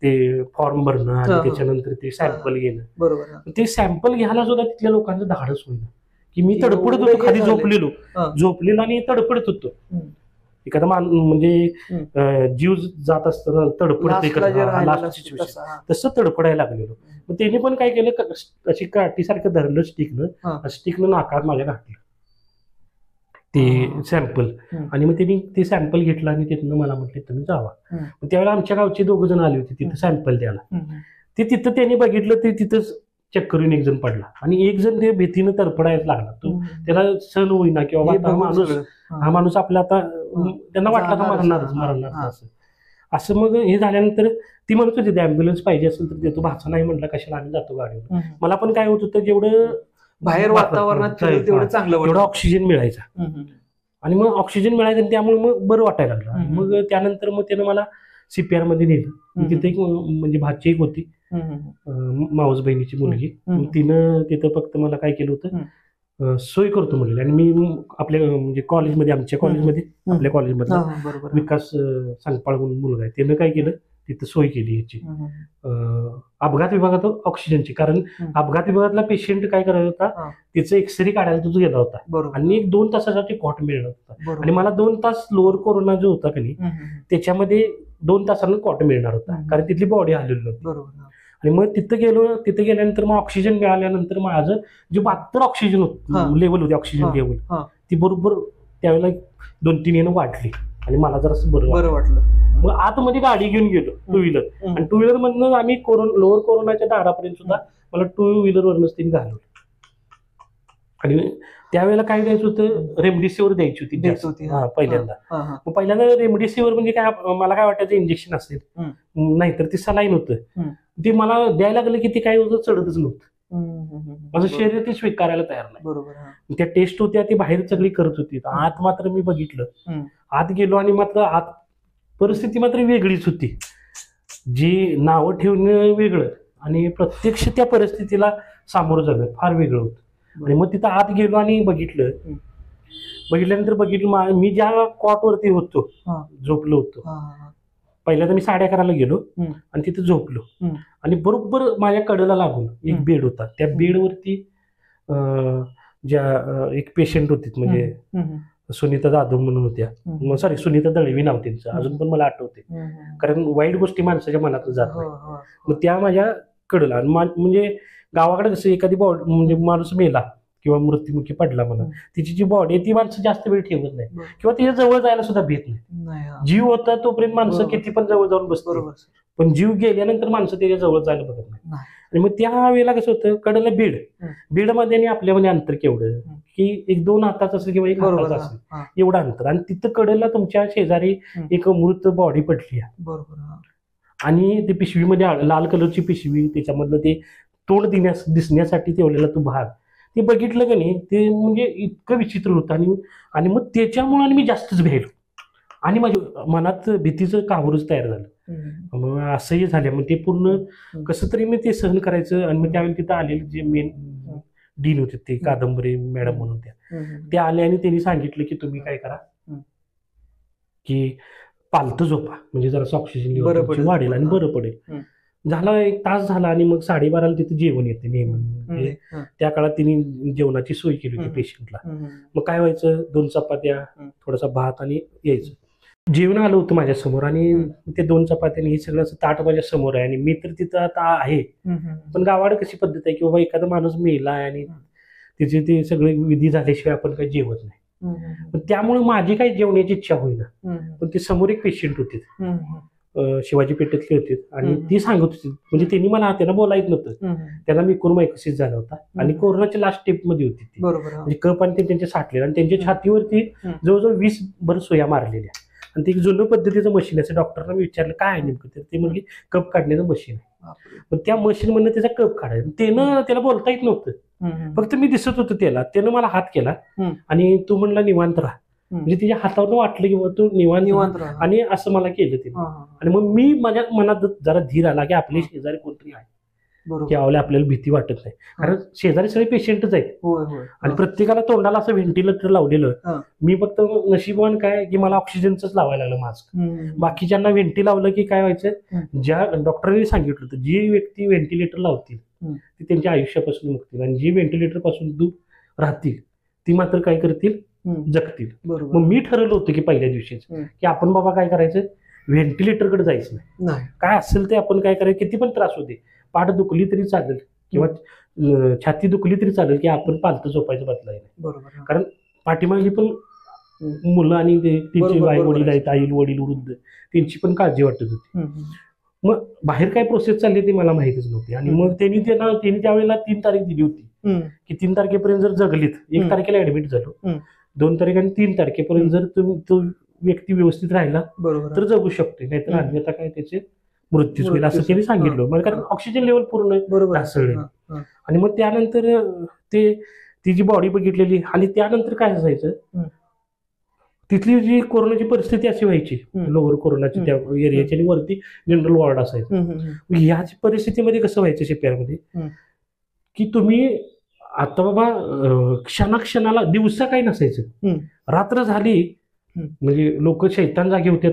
Speaker 2: ते फॉर्म भरणं आणि त्याच्यानंतर ते सॅम्पल घेणं.
Speaker 1: बरोबर.
Speaker 2: ते सॅम्पल घ्यायला सुद्धा तिथल्या लोकांचं धाडस होईल की मी तडपडत होतो, खाली झोपलेलो आणि तडपडत होतो. एखादा म्हणजे जीव जात असताना तडपडत तसं तडपडायला लागलेलो. मग त्याने पण काय केलं, अशी काठीसारखं धरलं स्टिकनं नाकात माझ्या घातलं ते सॅम्पल. आणि मग त्यांनी ते सॅम्पल घेतलं आणि तिथनं मला म्हटले तुम्ही जावा. मग त्यावेळेला आमच्या गावचे 2 जण आले होते तिथं सॅम्पल द्यायला. ते तिथं त्यांनी बघितलं, ते तिथंच चेक करून 1 जण पडला आणि 1 जण ते भीतीनं तडपडायला लागला. तो त्याला सहन होईना किंवा हा माणूस आपला आता त्यांना वाटलं का मरणार असं. मग हे झाल्यानंतर ती म्हणत होती अँब्युलन्स पाहिजे असेल तर देतो. भाचा नाही म्हटलं कशाला, आम्ही जातो गाडीवर. मला पण काय होत होतं, जेवढं
Speaker 1: बाहेर वातावरणात तेवढं चांगलं,
Speaker 2: तेवढा ऑक्सिजन मिळायचा. आणि मग ऑक्सिजन मिळायचं आणि त्यामुळे मग बरं वाटायला लागलं. आणि मग त्यानंतर मग त्यानं मला CPR मध्ये नेलं. तिथे एक म्हणजे भाची एक होती, मावस बहिणीची मुलगी. तिनं तिथं फक्त मला काय केलं होतं, सोय करतो म्हणले. आणि मी आपल्या म्हणजे कॉलेजमध्ये, आमच्या कॉलेजमध्ये, आपल्या कॉलेजमधला विकास सांगपाळ म्हणून मुलगा आहे, त्यानं काय केलं, तिथं सोय केली याची अपघात विभागात ऑक्सिजनची. कारण अपघात विभागातला पेशंट काय करायचा होता, तिचं एक्सरे काढायला तुझं गेला होता आणि 1-2 तासासाठी कॉट मिळणार होता. आणि मला 2 तास लोअर कोरोना जो होता का नाही, त्याच्यामध्ये 2 तासांना कॉट मिळणार होता, कारण तिथली बॉडी हलवली नव्हती. आणि मग तिथं गेल्यानंतर मग ऑक्सिजन मिळाल्यानंतर माझं जे 72 ऑक्सिजन लेवल होती, ऑक्सिजन लेवल ती बरोबर त्यावेळेला 2-3 येणं वाढली आणि मला जरा बरं वाटलं. मग आतमध्ये गाडी घेऊन गेलो, 2 व्हीलर. आणि 2 व्हीलर मधनं आम्ही लोअर कोरोनाच्या दारापर्यंत सुद्धा मला 2 व्हीलर वरनच त्यांनी घालवलं. आणि त्यावेळेला काय द्यायचं होतं, रेमडेसिवीर द्यायची होती पहिल्यांदा. मग पहिल्यांदा रेमडेसिवीर म्हणजे काय, मला काय वाटायचं इंजेक्शन असेल, नाहीतर ती सलाईन होतं. ते मला द्यायला लागलं की ते काय होतं, चढतच नव्हतं. माझं शरीर ते स्वीकारायला तयार नाही. त्या टेस्ट होत्या, ती बाहेर सगळी करत होती. आत मात्र मी बघितलं, आत गेलो आणि मात्र आत परिस्थिती मात्र वेगळीच होती. जी नावं ठेवणं वेगळं आणि प्रत्यक्ष त्या परिस्थितीला सामोरं जाणं फार वेगळं होतं. आणि मग तिथं आत गेलो आणि बघितल्यानंतर मी ज्या कॉटवरती होतो, झोपलो होतो, पहिल्यांदा मी 11:30ला गेलो आणि तिथे झोपलो. आणि बरोबर माझ्या कडेला लागून एक बेड होता. त्या बेडवरती ज्या एक पेशंट होती, म्हणजे सुनीता जाधव म्हणून होत्या, सॉरी सुनीता दळवी नाव त्यांचं, अजून पण मला आठवते, कारण वाईट गोष्टी माणसाच्या मनातून जात नाही. मग त्या माझ्या कडेला, म्हणजे गावाकडे कसं एखादी बॉडी म्हणजे माणूस मेला किंवा मृत्युमुखी पडला म्हणा, तिची जी बॉडी आहे ती माणसं जास्त वेळ ठेवत नाही किंवा तिच्या जवळ जायला सुद्धा भीत नाही. जीव होता तोपर्यंत माणसं किती पण जवळ जाऊन बसतात, पण जीव गेल्यानंतर माणसं त्याच्या जवळ जायला बघत नाही. आणि मग त्या वेळेला कसं होतं, कडेला बेडमध्ये आणि आपल्यामध्ये अंतर केवढं की 1-2 हाताचं असेल किंवा 1 हाताचं असेल एवढं अंतर. आणि तिथं कडेला तुमच्या शेजारी एक मृत बॉडी पडली आहे आणि ती पिशवीमध्ये लाल कलरची पिशवी, त्याच्यामधलं ते तोंड दिसण्यासाठी ठेवलेला तो भाग, ते बघितलं का नाही, ते म्हणजे इतकं विचित्र होतं. आणि मग त्याच्यामुळे मी जास्तच भेटलो आणि माझ्या मनात भीतीचं कावरच तयार झालं. मग असंही झालं. मग ते पूर्ण कसं तरी मी ते सहन करायचं. आणि मग त्यावेळी तिथं आलेले जे मेन डीन होते, ते कादंबरी मॅडम म्हणून त्या आले आणि त्यांनी सांगितलं की तुम्ही काय करा की पालतं झोपा, म्हणजे जरासं ऑक्सिजन लेवल वाढेल आणि बरं पडेल. झाला 1 तास झाला आणि मग 12:30ला तिथे जेवण येते नेहमी. त्या काळात तिने जेवणाची सोय केली होती पेशंटला. मग काय व्हायचं, 2 चपात्या, थोडासा भात आणि यायचं. जेवण आलं होतं माझ्या समोर आणि ते 2 चपात्या हे सगळं ताट माझ्या समोर आहे. आणि मी तर तिथं आता आहे, पण गावाकडे कशी पद्धत आहे की बाबा एखादा माणूस मेला आहे आणि तिचे ते सगळे विधी झाल्याशिवाय आपण काही जेवत नाही. पण त्यामुळे माझी काही जेवण्याची इच्छा होईना. पण ते समोर एक पेशंट होते, शिवाजी पेठेतले होते, आणि ती सांगत होती, म्हणजे त्यांना बोलायचं नव्हतं, त्याला म्युकोरमायकोसिस झाला होता आणि कोरोनाच्या लास्ट स्टेप मध्ये होती ती, म्हणजे कप आणि ते त्यांचे साठलेलं आणि त्यांच्या छातीवरती जवळजवळ 20 भर सोया मारलेल्या. आणि ते जुनं पद्धतीचं मशीन आहे. डॉक्टरना मी विचारलं काय आहे नेमकं, ते म्हणजे कप काढण्याचं मशीन आहे. पण त्या मशीन मधनं त्याचा कप काढायचा, त्याला बोलता येत नव्हतं, फक्त मी दिसत होतं त्यानं मला हात केला आणि तू म्हणला निवांत राहा, म्हणजे तिच्या हातावरून वाटलं की तू निवांत राहा, आणि असं मला केलं ते. आणि मग मी माझ्या मनात जरा धीर आला की आपले शेजारी कोणतरी आहे की आपल्याला भीती वाटत नाही, कारण शेजारी सगळे पेशंटच आहेत आणि प्रत्येकाला तोंडाला असं व्हेंटिलेटर लावलेलं. मी फक्त नशीबवान काय की मला ऑक्सिजनच लावायला लागलं मास्क. बाकीच्यांना व्हेंटी लावलं की काय व्हायचं, ज्या डॉक्टरांनी सांगितलं होतं जी व्यक्ती व्हेंटिलेटर लावतील ती त्यांच्या आयुष्यापासून मुक्तील, आणि जी व्हेंटिलेटर पासून दूर राहतील ती मात्र काय करतील, जगतील. मग मी ठरवलं होतं की पहिल्या दिवशीच की आपण बाबा काय करायचं, व्हेंटिलेटरकडे जायचं नाही, काय असेल ते आपण काय करायचं, किती पण त्रास होते, पाठ दुखली तरी चालेल किंवा छाती दुखली तरी चालेल की आपण पालतं झोपायचं बदलायला. कारण पाठीमागली पण मुलं आणि त्यांची आई वडील आहेत, आई वडील वृद्ध, त्यांची पण काळजी वाटत होती. मग बाहेर काय प्रोसेस चालली ती मला माहितीच नव्हती. आणि मग त्यांनी त्यावेळेला 3 तारीख दिली होती की 3 तारखेपर्यंत जर जगलीत, 1 तारखेला ऍडमिट झालो, 2 तारीख आणि 3 तारखेपर्यंत जर तो व्यक्ती व्यवस्थित राहिला तर जगू शकते, नाहीतर अन्यथा काय त्याचे मृत्यू होईल असं त्यांनी सांगितलं. म्हणजे कारण ऑक्सिजन लेवल पूर्ण ढासळले. आणि मग त्यानंतर ती जी बॉडी बघितलेली, आणि त्यानंतर काय असायचं, तिथली जी कोरोनाची परिस्थिती अशी व्हायची, लोअर कोरोनाची त्या एरियाची, आणि वरती जनरल वॉर्ड असायचं. ह्याच परिस्थितीमध्ये कसं व्हायचं CPR मध्ये, की तुम्ही आता बाबा क्षणाक्षणाला, दिवसा काही नसायचं, रात्र झाली म्हणजे लोक शैतान जागे होते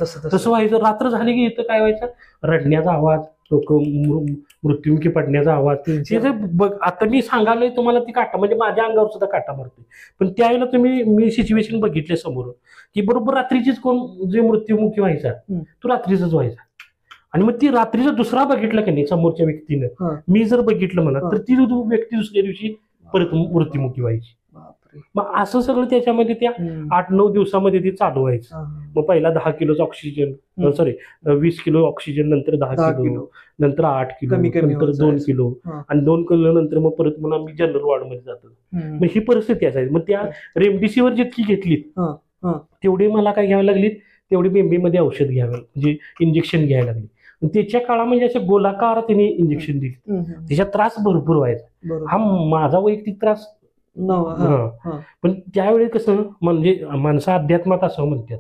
Speaker 2: तसं व्हायचं. रात्र झाली की इथं काय व्हायचं, रडण्याचा आवाज, लोक मृत्युमुखी पडण्याचा आवाज. आता मी सांगायला तुम्हाला ती काटा, म्हणजे माझ्या अंगावर सुद्धा काटा मारते. पण त्यावेळेला मी सिच्युएशन बघितले समोर, की बरोबर रात्रीचीच कोण जे मृत्युमुखी व्हायचा तो रात्रीचाच व्हायचा. आणि मग ती रात्रीचा दुसरा बघितला की नाही समोरच्या व्यक्तीनं, मी जर बघितलं म्हणा, तर ती व्यक्ती दुसऱ्या दिवशी परत मृत्युमुखी व्हायची. मग असं सगळं त्याच्यामध्ये त्या 8-9 दिवसामध्ये ते चालू व्हायचं. मग पहिला 10 किलोचं ऑक्सिजन, 20 किलो ऑक्सिजन, नंतर 10 किलो, नंतर 8 किलो, नंतर 2 किलो, आणि 2 किलो नंतर मग परत म्हणून आम्ही जनरल वॉर्ड मध्ये जातो. मग ही परिस्थिती असायची. मग त्या रेमडेसिवीर जितकी घेतली तेवढी मला काय घ्यावी लागली, तेवढी बेंबीमध्ये औषध घ्यावं, म्हणजे इंजेक्शन घ्यायला लागली. त्याच्या काळामध्ये असे गोलाकार त्यांनी इंजेक्शन दिली, त्याच्यात त्रास भरपूर व्हायचा. हा माझा वैयक्तिक त्रास. पण त्यावेळी कसं, म्हणजे माणसं अध्यात्मात असं म्हणतात,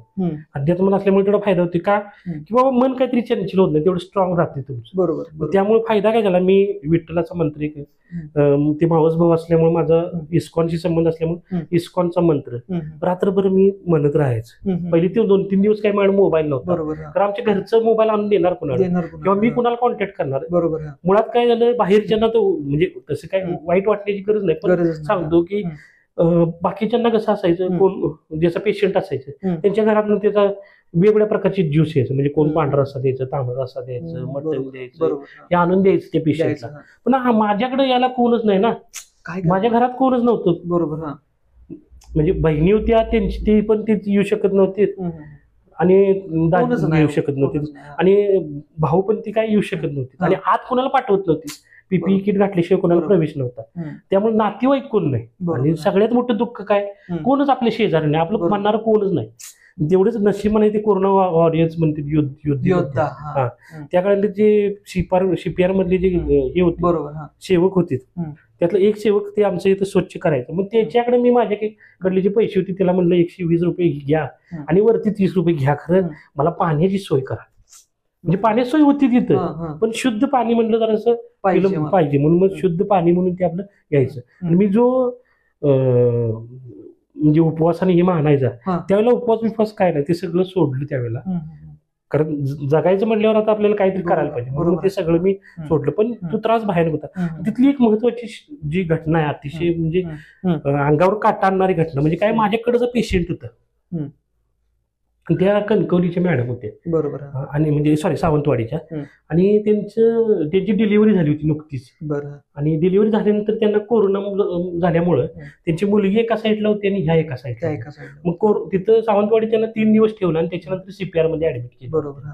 Speaker 2: अध्यात्मात असल्यामुळे तेवढा फायदा होतो का, की बाबा मन काहीतरी चंचल होत नाही, तेवढं स्ट्रॉंग राहते तुमचं. बरोबर. त्यामुळे फायदा काय झाला, मी विठ्ठलाचा मंत्र, ते मावस भाऊ असल्यामुळे, माझा इस्कॉनशी संबंध असल्यामुळे इस्कॉनचा मंत्र रात्रभर मी म्हणत राहायचं. पहिले ते 2-3 दिवस काही माझ्याकडे मोबाईल नव्हता, तर आमच्या घरचं मोबाईल आणून देणार कुणाला, किंवा मी कुणाला कॉन्टॅक्ट करणार. मुळात काय झालं, बाहेरच्यांना तो म्हणजे तसं काय वाईट वाटण्याची गरज नाही, पण सांगतो की बाकीच्यांना कसं असायचं, कोण ज्याचा पेशंट असायचं त्यांच्या घरातून त्याचा वेगवेगळ्या प्रकारचे ज्यूस यायचं, म्हणजे कोण पांढरा रस्सा द्यायचं, तांबडा रस्सा द्यायचं, मटण द्यायचं, हे आणून द्यायचं त्या पेशंटला. पण माझ्याकडे याला कोणच नाही ना, माझ्या घरात कोणच नव्हतं. बरोबर. म्हणजे बहिणी होत्या त्यांची, ती पण ती येऊ शकत नव्हती, आणि दादा येऊ शकत नव्हती, आणि भाऊ पण ती काय येऊ शकत नव्हती, आणि आत कोणाला पाठवत नव्हती. PPE किट घातल्याशिवाय कोणाला प्रवेश नव्हता. त्यामुळे नातेवाईक कोण नाही. आणि सगळ्यात मोठं दुःख काय, कोणच आपल्या शेजारी नाही, आपलं म्हणणारं कोणच नाही. तेवढेच नशिबाने ते कोरोना वॉरियर्स म्हणते, योद्धा. त्या काळात जे CPR मधले जे हे होते, सेवक होते, त्यातलं एक सेवक ते आमचं इथं स्वच्छ करायचं. मग त्याच्याकडे मी माझ्याकडले जे पैसे होते त्याला म्हणलं 120 रुपये घ्या, आणि वरती 30 रुपये घ्या, खरं मला पाण्याची सोय करा. म्हणजे पाण्याची सोय होती तिथं, पण शुद्ध पाणी म्हणलं जरासं पाहिजे, म्हणून मग शुद्ध पाणी म्हणून ते आपलं घ्यायचं. आणि मी जो म्हणजे उपवासाने हे मानायचा, त्यावेळेला उपवास काय नाही, ते सगळं सोडलं त्यावेळेला. कारण जगायचं म्हणल्यावर आता आपल्याला काहीतरी करायला पाहिजे, म्हणून ते सगळं मी सोडलं. पण तो त्रास बाहेर होता. तिथली एक महत्वाची जी घटना आहे, अतिशय म्हणजे अंगावर काटा आणणारी घटना, म्हणजे काय, माझ्याकडे जो पेशंट होता त्या कणकवलीच्या मॅडम होत्या, बरोबर, आणि म्हणजे सावंतवाडीच्या, आणि त्यांची डिलिव्हरी झाली होती नुकतीच. आणि डिलिव्हरी झाल्यानंतर त्यांना कोरोना झाल्यामुळं त्यांची मुलगी एका साईडला होती आणि ह्या एका साईडला. मग तिथं सावंतवाडी त्यांना 3 दिवस ठेवलं, आणि त्याच्यानंतर CPR मध्ये ऍडमिट केलं. बरोबर.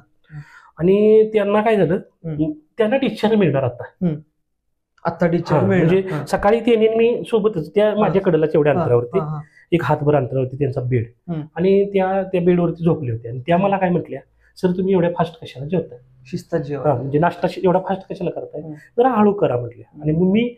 Speaker 2: आणि त्यांना काय झालं, त्यांना डिस्चार्ज मिळणार आता डिस्चार्ज म्हणजे सकाळी त्यांनी मी सोबतच, त्या माझ्याकडला तेवढ्या अंतरावरती, एक हातभर अंतरावरती त्यांचा बेड, आणि त्या बेडवरती झोपले होते. आणि त्या मला काय म्हटल्या, सर तुम्ही एवढ्या फास्ट कशाला जेवताय, शिस्तात जेवा, म्हणजे नाश्ता एवढा फास्ट कशाला करताय, जरा हळू करा म्हटल्या. आणि मग मी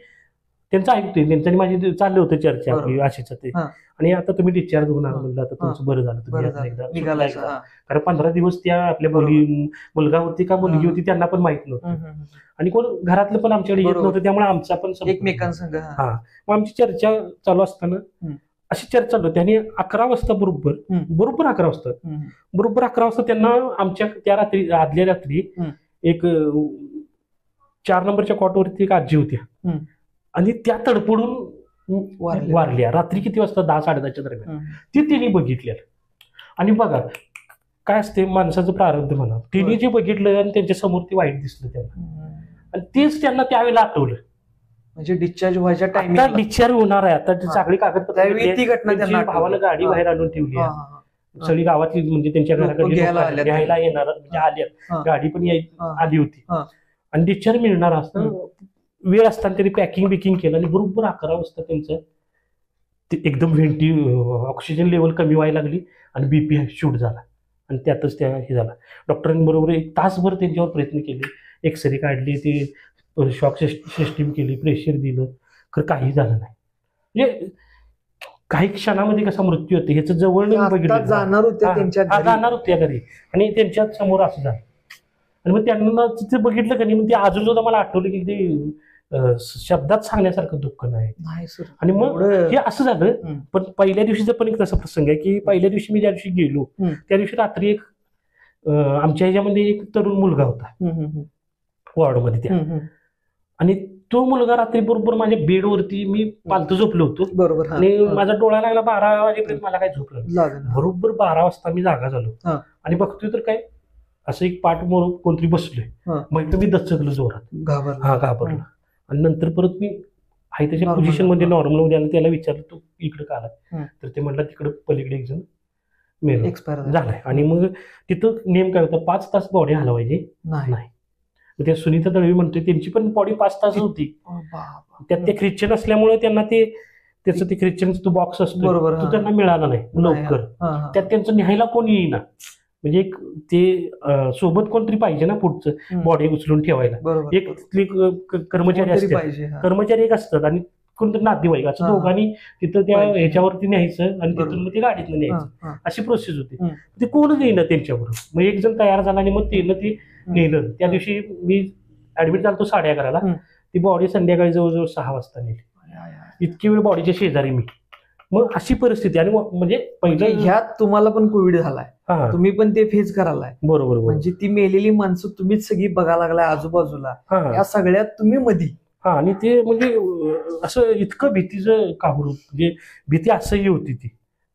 Speaker 2: त्यांचं ऐकतोय, त्यांचं माझी चालले होते चर्चा आपली अशीच ते. आणि आता तुम्ही डिस्चार्ज होणार म्हणलं, आता तुमचं बरं झालं, तुम्ही कारण 15 दिवस त्या आपल्या मुलगा होती का मुलगी होती त्यांना पण माहित नव्हतं, आणि कोण घरातलं पण आमच्याकडे येत नव्हतं, त्यामुळे आमचा पण एकमेकांसंग. मग आमची चर्चा चालू असताना अशी चर्चा चालू होती, आणि 11 वाजता बरोबर 11 वाजता त्यांना आमच्या त्या रात्री, आदल्या रात्री, एक 4 नंबरच्या कॉटवरती एक आजी होत्या, आणि त्या तडपडून वारल्या. रात्री किती वाजता, 10-10:30च्या दरम्यान. ती तिने बघितलेलं. आणि बघा काय असते माणसाचं प्रारब्ध म्हणा, तिने जे बघितलं आणि त्यांच्या समोर ते वाईट दिसलं त्यांना, आणि तेच त्यांना त्यावेळेला आठवलं. म्हणजे डिस्चार्ज व्हायच्या टाइमला, डिस्चार्ज होणार आहे आता, सगळी कागदपत्र, भावाला गाडी बाहेर आणून ठेवली, सगळी गावातली म्हणजे त्यांच्या घराकडे घ्यायला येणार, म्हणजे आल्या, गाडी पण आली होती, आणि डिस्चार्ज मिळणार असतं. वेळ असताना त्यांनी पॅकिंग केलं, आणि बरोबर 11 वाजता त्यांचं ते एकदम ऑक्सिजन लेवल कमी व्हायला लागली, आणि BP शूट झाला, आणि त्यातच त्या हे झाला. डॉक्टरांबरोबर 1 तासभर त्यांच्यावर प्रयत्न केले, एक्सरे काढले, ते शॉक सिस्टीम केली, प्रेशर दिलं, खरं काही झालं नाही. म्हणजे काही क्षणामध्ये कसा मृत्यू होते ह्याचं जवळ बघितलं,
Speaker 1: जाणार होते त्यांच्या
Speaker 2: जाणार होते घरी आणि त्यांच्या समोर असं झालं. आणि मग त्यांना तिथे बघितलं का नाही, मग ते अजून सुद्धा मला आठवलं की ते शब्दात सांगण्यासारखं दुःख नाही सर. आणि मग हे असं झालं. पण पहिल्या दिवशीचा पण एक तसा प्रसंग आहे की पहिल्या दिवशी मी ज्या दिवशी गेलो त्या दिवशी रात्री एक आमच्या ह्याच्यामध्ये एक तरुण मुलगा होता वॉर्डमध्ये त्या, आणि तो मुलगा रात्री बरोबर माझ्या बेडवरती मी पालतं झोपलो होतो बरोबर, आणि माझा डोळा लागला 12 वाजेपर्यंत मला काय झोपलं. बरोबर 12 वाजता मी जागा झालो आणि बघतोय तर काय असं एक पाठ मोर कोणतरी बसलोय. मग मी दचकलो जोरात, घाबरलो. आणि नंतर परत मी आहे त्याच्या पोझिशन मध्ये नॉर्मल मध्ये आलं. त्याला विचारलं तू इकडे का आला, तर ते म्हटलं तिकडे पलीकडे एक जण मेल एक्सपायर झालाय. आणि मग तिथं नेम काय होतं 5 तास बॉडी हलवायची नाही. त्या सुनीता दळवी म्हणते त्यांची पण बॉडी 5 तास होती. त्यात ते ख्रिश्चन असल्यामुळे त्यांना ते त्याचं ते ख्रिश्चनचा तो बॉक्स असतो बरोबर, तो त्यांना मिळाला नाही लवकर. त्यात त्यांचं न्यायला कोणी येईना. म्हणजे एक ते सोबत कोणतरी पाहिजे ना पुढचं बॉडी उचलून ठेवायला. एक तिथली कर्मचारी असतात, कर्मचारी एक असतात आणि कोणतरी नातेवाईक असं दोघांनी तिथं त्या ह्याच्यावरती न्यायचं आणि तिथून मग ते गाडीतनं न्यायचं, अशी प्रोसेस होती. ते कोणच येईना त्यांच्याबरोबर. मग एक जण तयार झाला आणि मग ते नेलं. त्या दिवशी मी ऍडमिट झालो 11:30ला. ती बॉडी संध्याकाळी जवळजवळ 6 वाजता नेली. इतकी वेळ बॉडीच्या शेजारी मी. मग अशी परिस्थिती. आणि म्हणजे पहिलं
Speaker 1: ह्यात तुम्हाला पण कोविड झालाय, तुम्ही पण ते फेस करायलाय
Speaker 2: बरोबर. म्हणजे
Speaker 1: ती मेलेली माणसं तुम्हीच सगळी बघायला लागलाय आजूबाजूला, या सगळ्यात तुम्ही मधी.
Speaker 2: आणि ते म्हणजे असं इतकं भीतीचं काहूर, म्हणजे भीती असंही होती ती.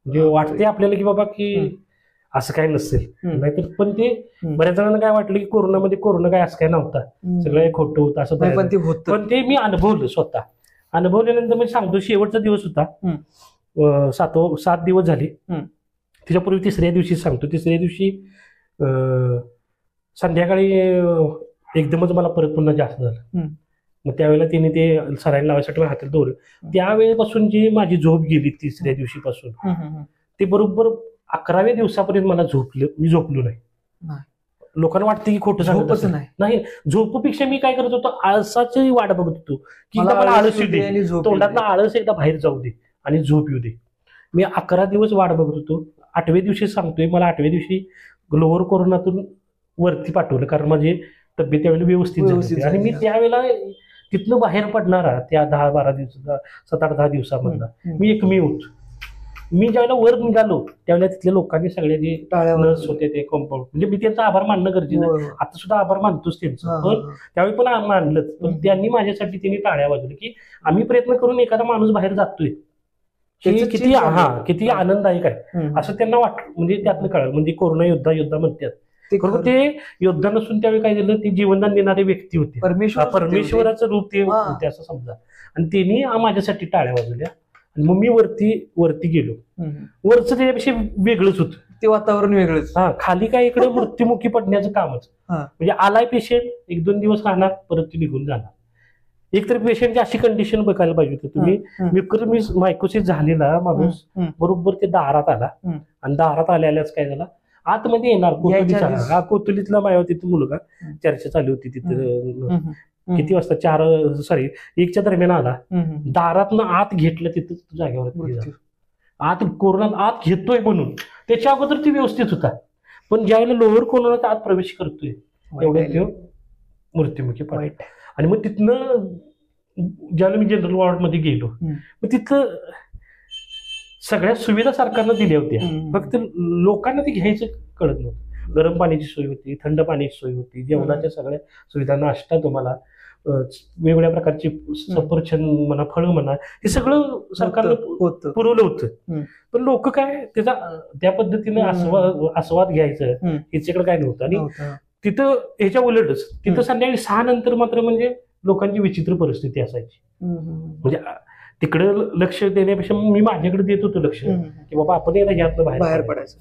Speaker 2: म्हणजे वाटते आपल्याला की बाबा की असं काय नसेल, नाहीतर पण ते बऱ्याच जणांना काय वाटलं की कोरोना काय असं काय नव्हता, सगळं खोटं होतं असं. पण ते मी अनुभवलं स्वतः. अनुभवल्यानंतर मी सांगतो शेवटचा दिवस होता, 7 दिवस झाले. त्याच्यापूर्वी 3ऱ्या दिवशी सांगतो. 3ऱ्या दिवशी संध्याकाळी एकदमच मला परत पुन्हा जास्त झालं. मग त्यावेळेला तिने ते सलाईन लावायसाठी हातात धरलं. त्यावेळेपासून जी माझी झोप गेली 3ऱ्या दिवशीपासून, ते बरोबर 11व्या दिवसापर्यंत मला मी झोपलो नाही. लोकांना वाटतं की खोटं सांगत नाही. झोपेक्षा मी काय करत होतो, आळसाची वाट बघत होतो की मला आळस येऊ दे, तोंडातला आळस एकदा बाहेर जाऊ दे आणि झोप येऊ दे. मी 11 दिवस वाट बघत होतो. 8व्या दिवशी सांगतोय, मला 8व्या दिवशी ग्लोअर कोरोनातून वरती पाठवलं, कारण माझी तब्येत त्यावेळेला व्यवस्थित झाली. आणि मी त्यावेळेला तिथनं बाहेर पडणारा त्या 10-12 दिवसाचा 7-8-10 दिवसामधला मी एकमेव होतो. मी ज्यावेळेला वर निघालो त्यावेळेला तिथल्या लोकांनी सगळे जे नर्स होते ते कंपाऊंड, म्हणजे मी त्यांचा आभार मानणं गरजेचं. आता सुद्धा आभार मानतोच त्यांचं, पण त्यावेळी पण मानलंच. पण त्यांनी माझ्यासाठी त्यांनी टाळ्या वाजवल्या की आम्ही प्रयत्न करून एखादा माणूस बाहेर जातोय, किती आनंददायक आहे असं त्यांना वाटलं. म्हणजे त्यातनं कळलं. म्हणजे कोरोना योद्धा म्हणतात ते योद्धा नसून त्यावेळी काय झालं, ते जीवनदान देणारे व्यक्ती होते, परमेश्वराचं रूप ते होते असं समजा. आणि त्यांनी माझ्यासाठी टाळ्या वाजवल्या. आणि मग मी वरती गेलो. वरचं त्याच्यापेक्षा वेगळंच होतं,
Speaker 1: ते वातावरण वेगळंच.
Speaker 2: खाली काय इकडे मृत्युमुखी पडण्याचं कामच. म्हणजे आलाय पेशंट, 1-2 दिवस राहणार, परत ते निघून जाणार. एकतर पेशंटची अशी कंडिशन बघायला पाहिजे होती तुम्ही. मी मायकोसिस झालेला माणूस बरोबर ते दारात आला. आणि दारात आल्याच काय झाला, आतमध्ये येणार कोतुलीतला माझ्या तिथं मुलगा, चर्चा चालू होती तिथं. किती वाजता 1च्या दरम्यान आला. दारातनं आत घेतलं तिथं जागेवर. आत कोरोनात आत घेतोय म्हणून त्याच्या अगोदर ती व्यवस्थित होता. पण ज्यावेळेला लोअर कोरोनात आत प्रवेश करतोय तेवढ्या मृत्युमुखी पडला. आणि मग तिथनं ज्यावेळेला मी जनरल वॉर्ड मध्ये गेलो, मग तिथं सगळ्या सुविधा सरकारनं दिल्या होत्या, फक्त लोकांना ते घ्यायचं कळत नव्हतं. गरम पाण्याची सोय होती, थंड पाण्याची सोय होती, जेवणाच्या सगळ्या सुविधा, नाश्ता तुम्हाला वेगवेगळ्या प्रकारची सफरचंद म्हणा, फळं म्हणा, हे सगळं सरकारनं पुरवलं होतं. पण लोक काय त्याचा त्या पद्धतीने आस्वाद घ्यायचं ह्याच्याकडे काय नव्हतं. आणि तिथं ह्याच्या उलटच तिथं संध्याकाळी 6 नंतर मात्र म्हणजे लोकांची विचित्र परिस्थिती असायची. म्हणजे तिकडे लक्ष देण्यापेक्षा मी माझ्याकडे देत होतो लक्ष की बाबा आपण यातनं बाहेर पडायचं.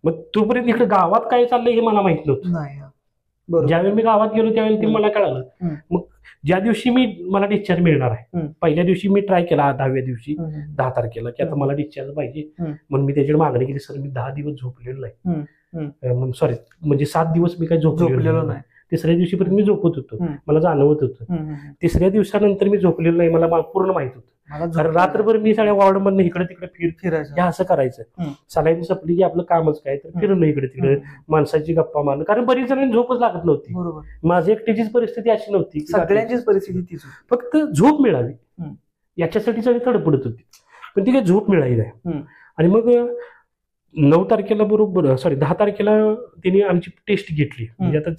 Speaker 2: मग तोपर्यंत इकडे गावात काय चाललंय हे मला माहित नव्हतं. ज्यावेळी मी गावात गेलो त्यावेळी ते मला कळालं. मग ज्या दिवशी मला डिस्चार्ज मिळणार आहे, पहिल्या दिवशी मी ट्राय केला 10व्या दिवशी 10 तारखेला की आता मला डिस्चार्ज पाहिजे. म्हणून मी त्याच्याकडे मागणी केली, सर मी 10 दिवस झोपलेलो नाही, सॉरी म्हणजे 7 दिवस मी काही झोपलेलो नाही. 3ऱ्या दिवशीपर्यंत मी झोपत होतो, मला जाणवत होतं. 3ऱ्या दिवसानंतर मी झोपलेलो नाही, मला पूर्ण माहित होतं. कारण रात्रभर मी सगळ्या वॉर्ड मधनं इकडे तिकडे
Speaker 1: फिरायचं
Speaker 2: हे असं करायचं. सलाईन संपली की आपलं कामच काय तर फिरणं इकडे तिकडे, माणसाची गप्पा मारणं, कारण बरीच जणांनी झोपच लागत नव्हती.
Speaker 1: बरोबर.
Speaker 2: माझी एकटीचीच परिस्थिती अशी नव्हती,
Speaker 1: सगळ्यांचीच परिस्थिती तीच होती.
Speaker 2: फक्त झोप मिळावी याच्यासाठी सगळी तडपडत होती, पण ती काही झोप मिळाली नाही. आणि मग 9 तारखेला बरोबर 10 तारखेला त्यांनी आमची टेस्ट घेतली. म्हणजे आता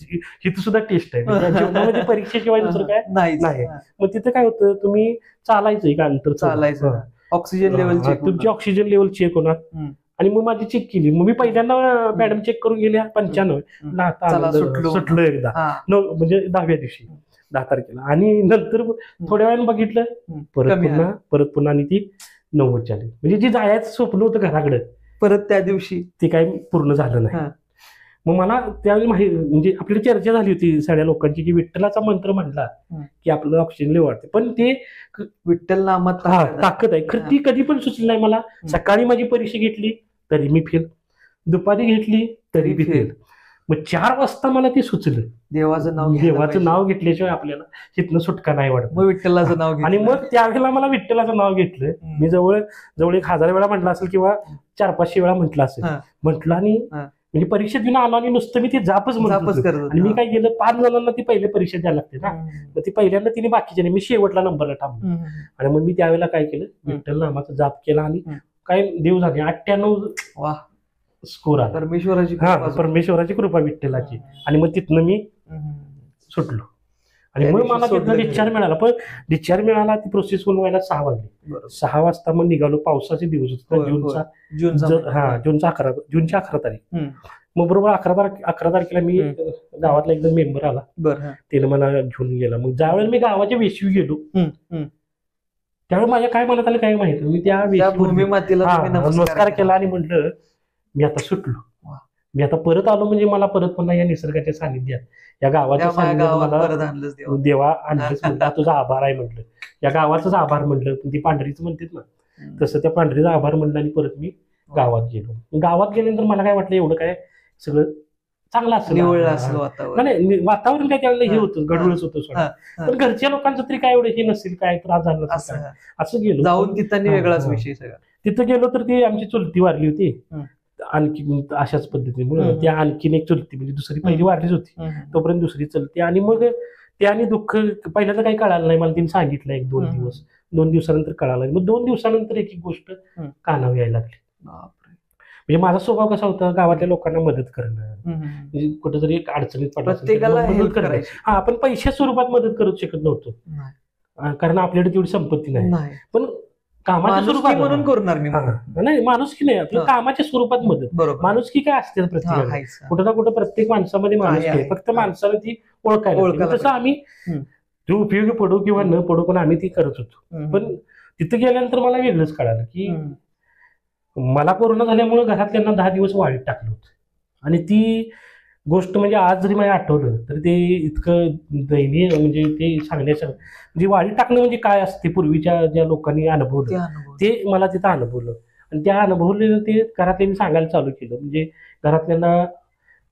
Speaker 2: इथं सुद्धा टेस्ट आहे, जीवनामध्ये परीक्षेशिवाय दुसरं काय नाही. मग तिथं काय होतं, तुम्ही चालायचं एक अंतर,
Speaker 1: चालायचं, ऑक्सिजन लेवल चेक,
Speaker 2: तुमची ऑक्सिजन लेवल चेक होणार. आणि मग माझी चेक केली. मग मी पहिल्यांदा मॅडम चेक करून गेल्या 95, सुटलो एकदा म्हणजे 10व्या दिवशी 10 तारखेला. आणि नंतर थोड्या वेळाने बघितलं परत पुन्हा आणि ती 90 झाली. म्हणजे जे जायचं स्वप्न होतं घराकडे
Speaker 1: परत त्या दिवशी
Speaker 2: ते काही पूर्ण झालं नाही. मग मला त्यावेळी म्हणजे आपली चर्चा झाली होती सगळ्या लोकांची की विठ्ठलाचा मंत्र म्हणला की आपलं ऑक्सिजन लेवल वाढते, पण ते
Speaker 1: विठ्ठल नामात
Speaker 2: ताकद आहे खरं, ती कधी पण सुचली नाही मला. सकाळी माझी परीक्षा घेतली तरी मी फेल, दुपारी घेतली तरी मी फेल. मग 4 वाजता मला ते सुचलं, देवाचं नाव घेतल्याशिवाय आपल्याला तिथनं सुटका नाही वाटत.
Speaker 1: मग विठ्ठलाचं नाव,
Speaker 2: आणि मग त्यावेळेला मला विठ्ठलाचं नाव घेतलं. मी जवळ 1000 वेळा म्हटलं असेल किंवा 400-500 वेळा म्हटलं असेल. म्हटलं आणि म्हणजे परीक्षेत मी आलो आणि नुसतं मी ते जापच करतो. आणि मी काय केलं, 5 जणांना ती पहिल्या परीक्षेत द्यायला लागते ना, मग ती पहिल्यांदा तिने बाकीच्या नाही, मी शेवटला नंबरला थांबलो. आणि मग मी त्यावेळेला काय केलं, विठ्ठल नामाचा जाप केला आणि काय देव झाले 98 स्कोर आला. परमेश्वराची कृपा विठ्ठलाची. आणि मग तिथनं मी सुटलो. आणि मग मला तिथनं डिस्चार्ज मिळाला. पण डिस्चार्ज मिळाला, ती प्रोसेस होऊन व्हायला 6 वाजले. 6 वाजता मग निघालो. पावसाचे दिवस होते, जूनच्या 11 तारीख. मग बरोबर 11 तारखेला मी गावातला एकदम मेंबर आला, त्याने मला घेऊन गेला. मग ज्यावेळेला मी गावाच्या वेशीवर गेलो त्यावेळी माझ्या काय मनात आलं काय माहिती, मी त्या नमस्कार केला आणि म्हटलं मी आता सुटलो, मी आता परत आलो म्हणजे मला परत पुन्हा या निसर्गाच्या सानिध्यात, या गावाच्या सानिध्यात मला देवा आणलंच. म्हटलं तुझा आभार आहे म्हटलं, या गावाचाच आभार म्हटलं. ती पांढरीच म्हणतात ना, तसं त्या पांढरीचा आभार म्हटलं. आणि परत मी गावात गेलो. गावात गेल्यानंतर मला काय वाटलं, एवढं काय सगळं चांगलं असं वातावरण काय त्यावेळेला हे होतं, गडबडच होतं. पण घरच्या लोकांचं तरी काय एवढं हे नसेल, काय त्रास झाला असं गेलो.
Speaker 1: जाऊन तिथं वेगळाच विषय सगळा.
Speaker 2: तिथं गेलो तर ती आमची चुलती वारली होती आणखी अशाच पद्धतीने. त्या आणखीन एक चुलती म्हणजे दुसरी, पहिली वारलीच होती तोपर्यंत दुसरी चलती. आणि मग ते आणि दुःख पहिल्यांदा काही कळालं नाही मला, तिने सांगितलं 1-2 दिवस, 2 दिवसानंतर कळालं. मग 2 दिवसानंतर एक गोष्ट कानावर यायला लागली. म्हणजे माझा स्वभाव कसा होता, गावातल्या लोकांना मदत करणं, म्हणजे कुठेतरी एक अडचणीत पडलं आपण पैशा स्वरूपात मदत करू शकत नव्हतो, कारण आपल्याकडे तेवढी संपत्ती नाही. पण कामाच्या स्वरूपात म्हणून करणार नाही, माणुसकी नाही, आपल्या कामाच्या स्वरूपात मदत. माणुसकी काय असते प्रत्येकाला, कुठं ना कुठं प्रत्येक माणसामध्ये माणुसकी आहे, फक्त माणसाला ती ओळखायला. तसं आम्ही ती उपयोगी पडू किंवा न पडू, पण आम्ही ती करत होतो. पण तिथं गेल्यानंतर मला वेगळंच कळालं की मला कोरोना झाल्यामुळे घरातल्यांना 10 दिवस वाळीत टाकलं होतं. आणि ती गोष्ट म्हणजे आज जरी मला आठवलं तर ते इतकं दयनीय, म्हणजे ते सांगण्याचं म्हणजे वाळीत टाकणं म्हणजे काय असते, पूर्वीच्या ज्या लोकांनी अनुभवलं ते मला तिथं अनुभवलं. आणि त्या अनुभवलेलं ते घरातल्यांनी सांगायला चालू केलं. म्हणजे घरातल्यांना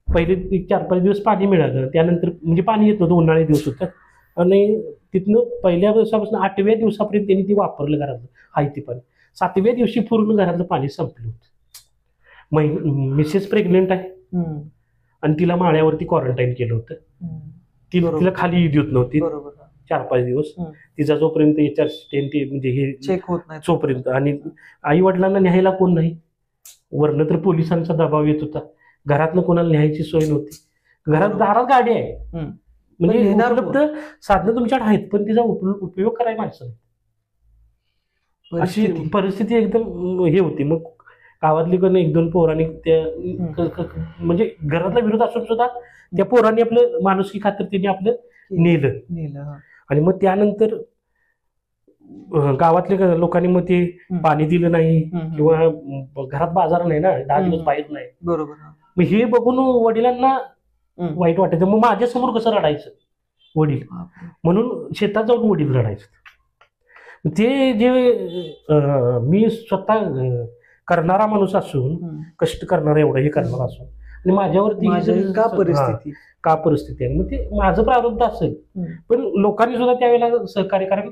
Speaker 2: पहिले 4-5 दिवस पाणी मिळालं, त्यानंतर म्हणजे पाणी येत होतं, उन्हाळी दिवस होतात. आणि तिथनं पहिल्या दिवसापासून 8व्या दिवसापर्यंत त्यांनी ती वापरलं घरातलं, हाय ते पाणी. 7व्या दिवशी पूर्ण घरातलं पाणी संपलं होतं. मिसेस प्रेग्नेंट आहे आणि तिला माळ्यावरती क्वारंटाईन केलं होतं. तिला खाली देत नव्हती 4-5 दिवस, तिचा जोपर्यंत म्हणजे हे चेक होत नाही तोपर्यंत. आणि आई वडिलांना न्यायला कोण नाही, वरनं तर पोलिसांचा दबाव येत होता, घरातनं कोणाला न्यायची सोय नव्हती. घरात दारात गाडी आहे, म्हणजे उपलब्ध साधनं तुमच्याकडे आहेत, पण तिचा उपयोग करायला माणसं. अशी परिस्थिती एकदम हे होती. मग गावातली पण 1-2 पोरांनी त्या म्हणजे घरातला विरोध असून सुद्धा त्या पोरांनी आपलं माणुसकी खातर त्यांनी आपलं नेलं. आणि मग त्यानंतर गावातल्या लोकांनी मग ते पाणी दिलं नाही, किंवा घरात बाजार नाही ना, 10 दिवस बाहेर नाही. बरोबर. मग हे बघून वडिलांना वाईट वाटायचं. मग माझ्यासमोर कसं रडायचं वडील, म्हणून शेतात जाऊन वडील रडायचं. ते जे मी स्वतः करणारा माणूस असून, कष्ट करणारा एवढं हे करणारा असून, आणि माझ्यावरती का परिस्थिती आहे, मग ते माझं प्रारब्ध असेल. पण लोकांनी सुद्धा त्यावेळेला सहकार्य, कारण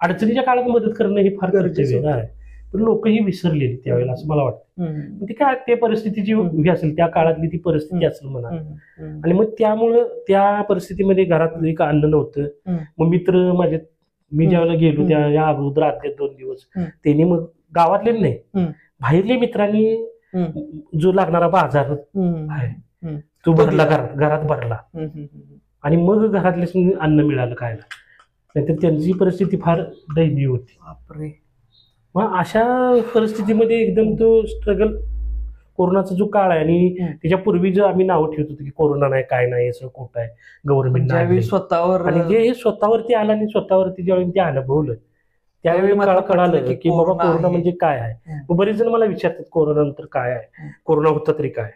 Speaker 2: अडचणीच्या काळात मदत करणं हे फार
Speaker 1: गरजेचं
Speaker 2: कर्तव्य आहे. पण लोक ही विसरलेली त्यावेळेला असं मला वाटतं. ते काय ते परिस्थिती जी उभी असेल त्या काळातली ती परिस्थिती असेल म्हणा. आणि मग त्यामुळं त्या परिस्थितीमध्ये घरात एक अन्न नव्हतं. मग मित्र माझे, मी ज्यावेळेला गेलो त्या अगोदर आदल्या 2 दिवस त्यांनी मग गावातले नाही बाहेरल्या मित्रांनी जो लागणारा बाजार आहे तो भरला, घरात भरला. आणि मग घरातले अन्न मिळालं खायला. नाहीतर त्यांची परिस्थिती फार दयनीय होती. मग अशा परिस्थितीमध्ये एकदम तो स्ट्रगल, कोरोनाचा जो काळ आहे आणि त्याच्यापूर्वी जो आम्ही नावं ठेवत होतो की कोरोना नाही काय नाही हे सगळं खोटं आहे, गव्हर्नमेंट स्वतःवर, आणि हे स्वतःवरती आलं आणि स्वतःवरती ज्यावेळी ते अनुभवलं त्यावेळी मला कळालं की बाबा कोरोना म्हणजे काय आहे. मग बरेच जण मला विचारतात कोरोना नंतर काय आहे, कोरोना होता तरी काय.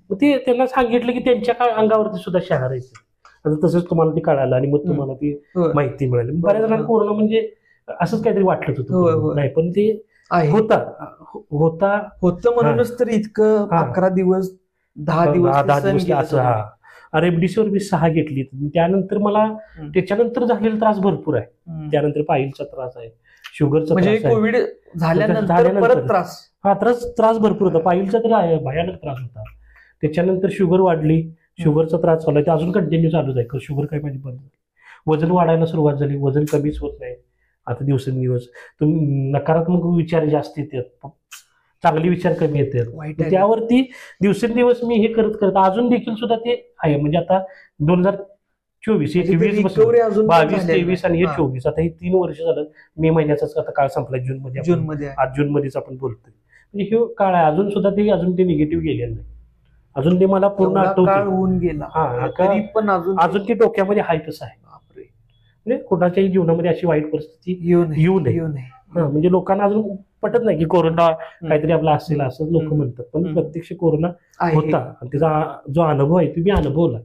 Speaker 2: मग ते त्यांना सांगितलं की त्यांच्या अंगावरती सुद्धा शहर आहे. तसंच तुम्हाला ते कळालं आणि मग तुम्हाला ती माहिती मिळाली. बऱ्याच जणांना कोरोना म्हणजे असंच काहीतरी वाटत होतं, नाही पण ते होतं म्हणूनच तर इतकं 11 दिवस 10 दिवस असं. रेमडेसिवीर मी 6 घेतली. त्यानंतर मला त्याच्यानंतर झालेला त्रास भरपूर आहे. त्यानंतर पायलचा त्रास आहे, शुगरचा
Speaker 1: म्हणजे कोविड झाल्यानंतर
Speaker 2: त्रास भरपूर होता. पायलचा तर भयानक त्रास होता. त्याच्यानंतर शुगर वाढली, शुगरचा त्रास चालू आहे, ते अजून कंटिन्यू चालूच आहे. शुगर काही माझी बंद झाली. वजन वाढायला सुरुवात झाली, वजन कमीच होत नाही आता दिवसेंदिवस. नकारात्मक विचार जास्त येतात, चांगले विचार कमी येतात. त्यावरती दिवसेंदिवस मी हे करत करत अजून देखील सुद्धा ते आहे. म्हणजे आता 2024, 21, 22, 23 आणि हे 24, आता हे 3 वर्ष झालं. मे महिन्याचाच आता काळ संपला, जूनमध्ये आज जूनमध्येच आपण बोलतोय. म्हणजे हे काळ आहे, अजून सुद्धा ते निगेटिव्ह गेलेलं नाही. अजून ते मला पूर्ण आठवून गेला, पण अजून ते डोक्यामध्ये आहे तसं आहे. म्हणजे कोणाच्याही जीवनामध्ये अशी वाईट परिस्थिती येऊ नये. म्हणजे लोकांना अजून पटत नाही की कोरोना काहीतरी आपला असेल असं लोक म्हणतात, पण प्रत्यक्ष कोरोना होता आणि त्याचा जो अनुभव आहे तुम्ही अनुभवला,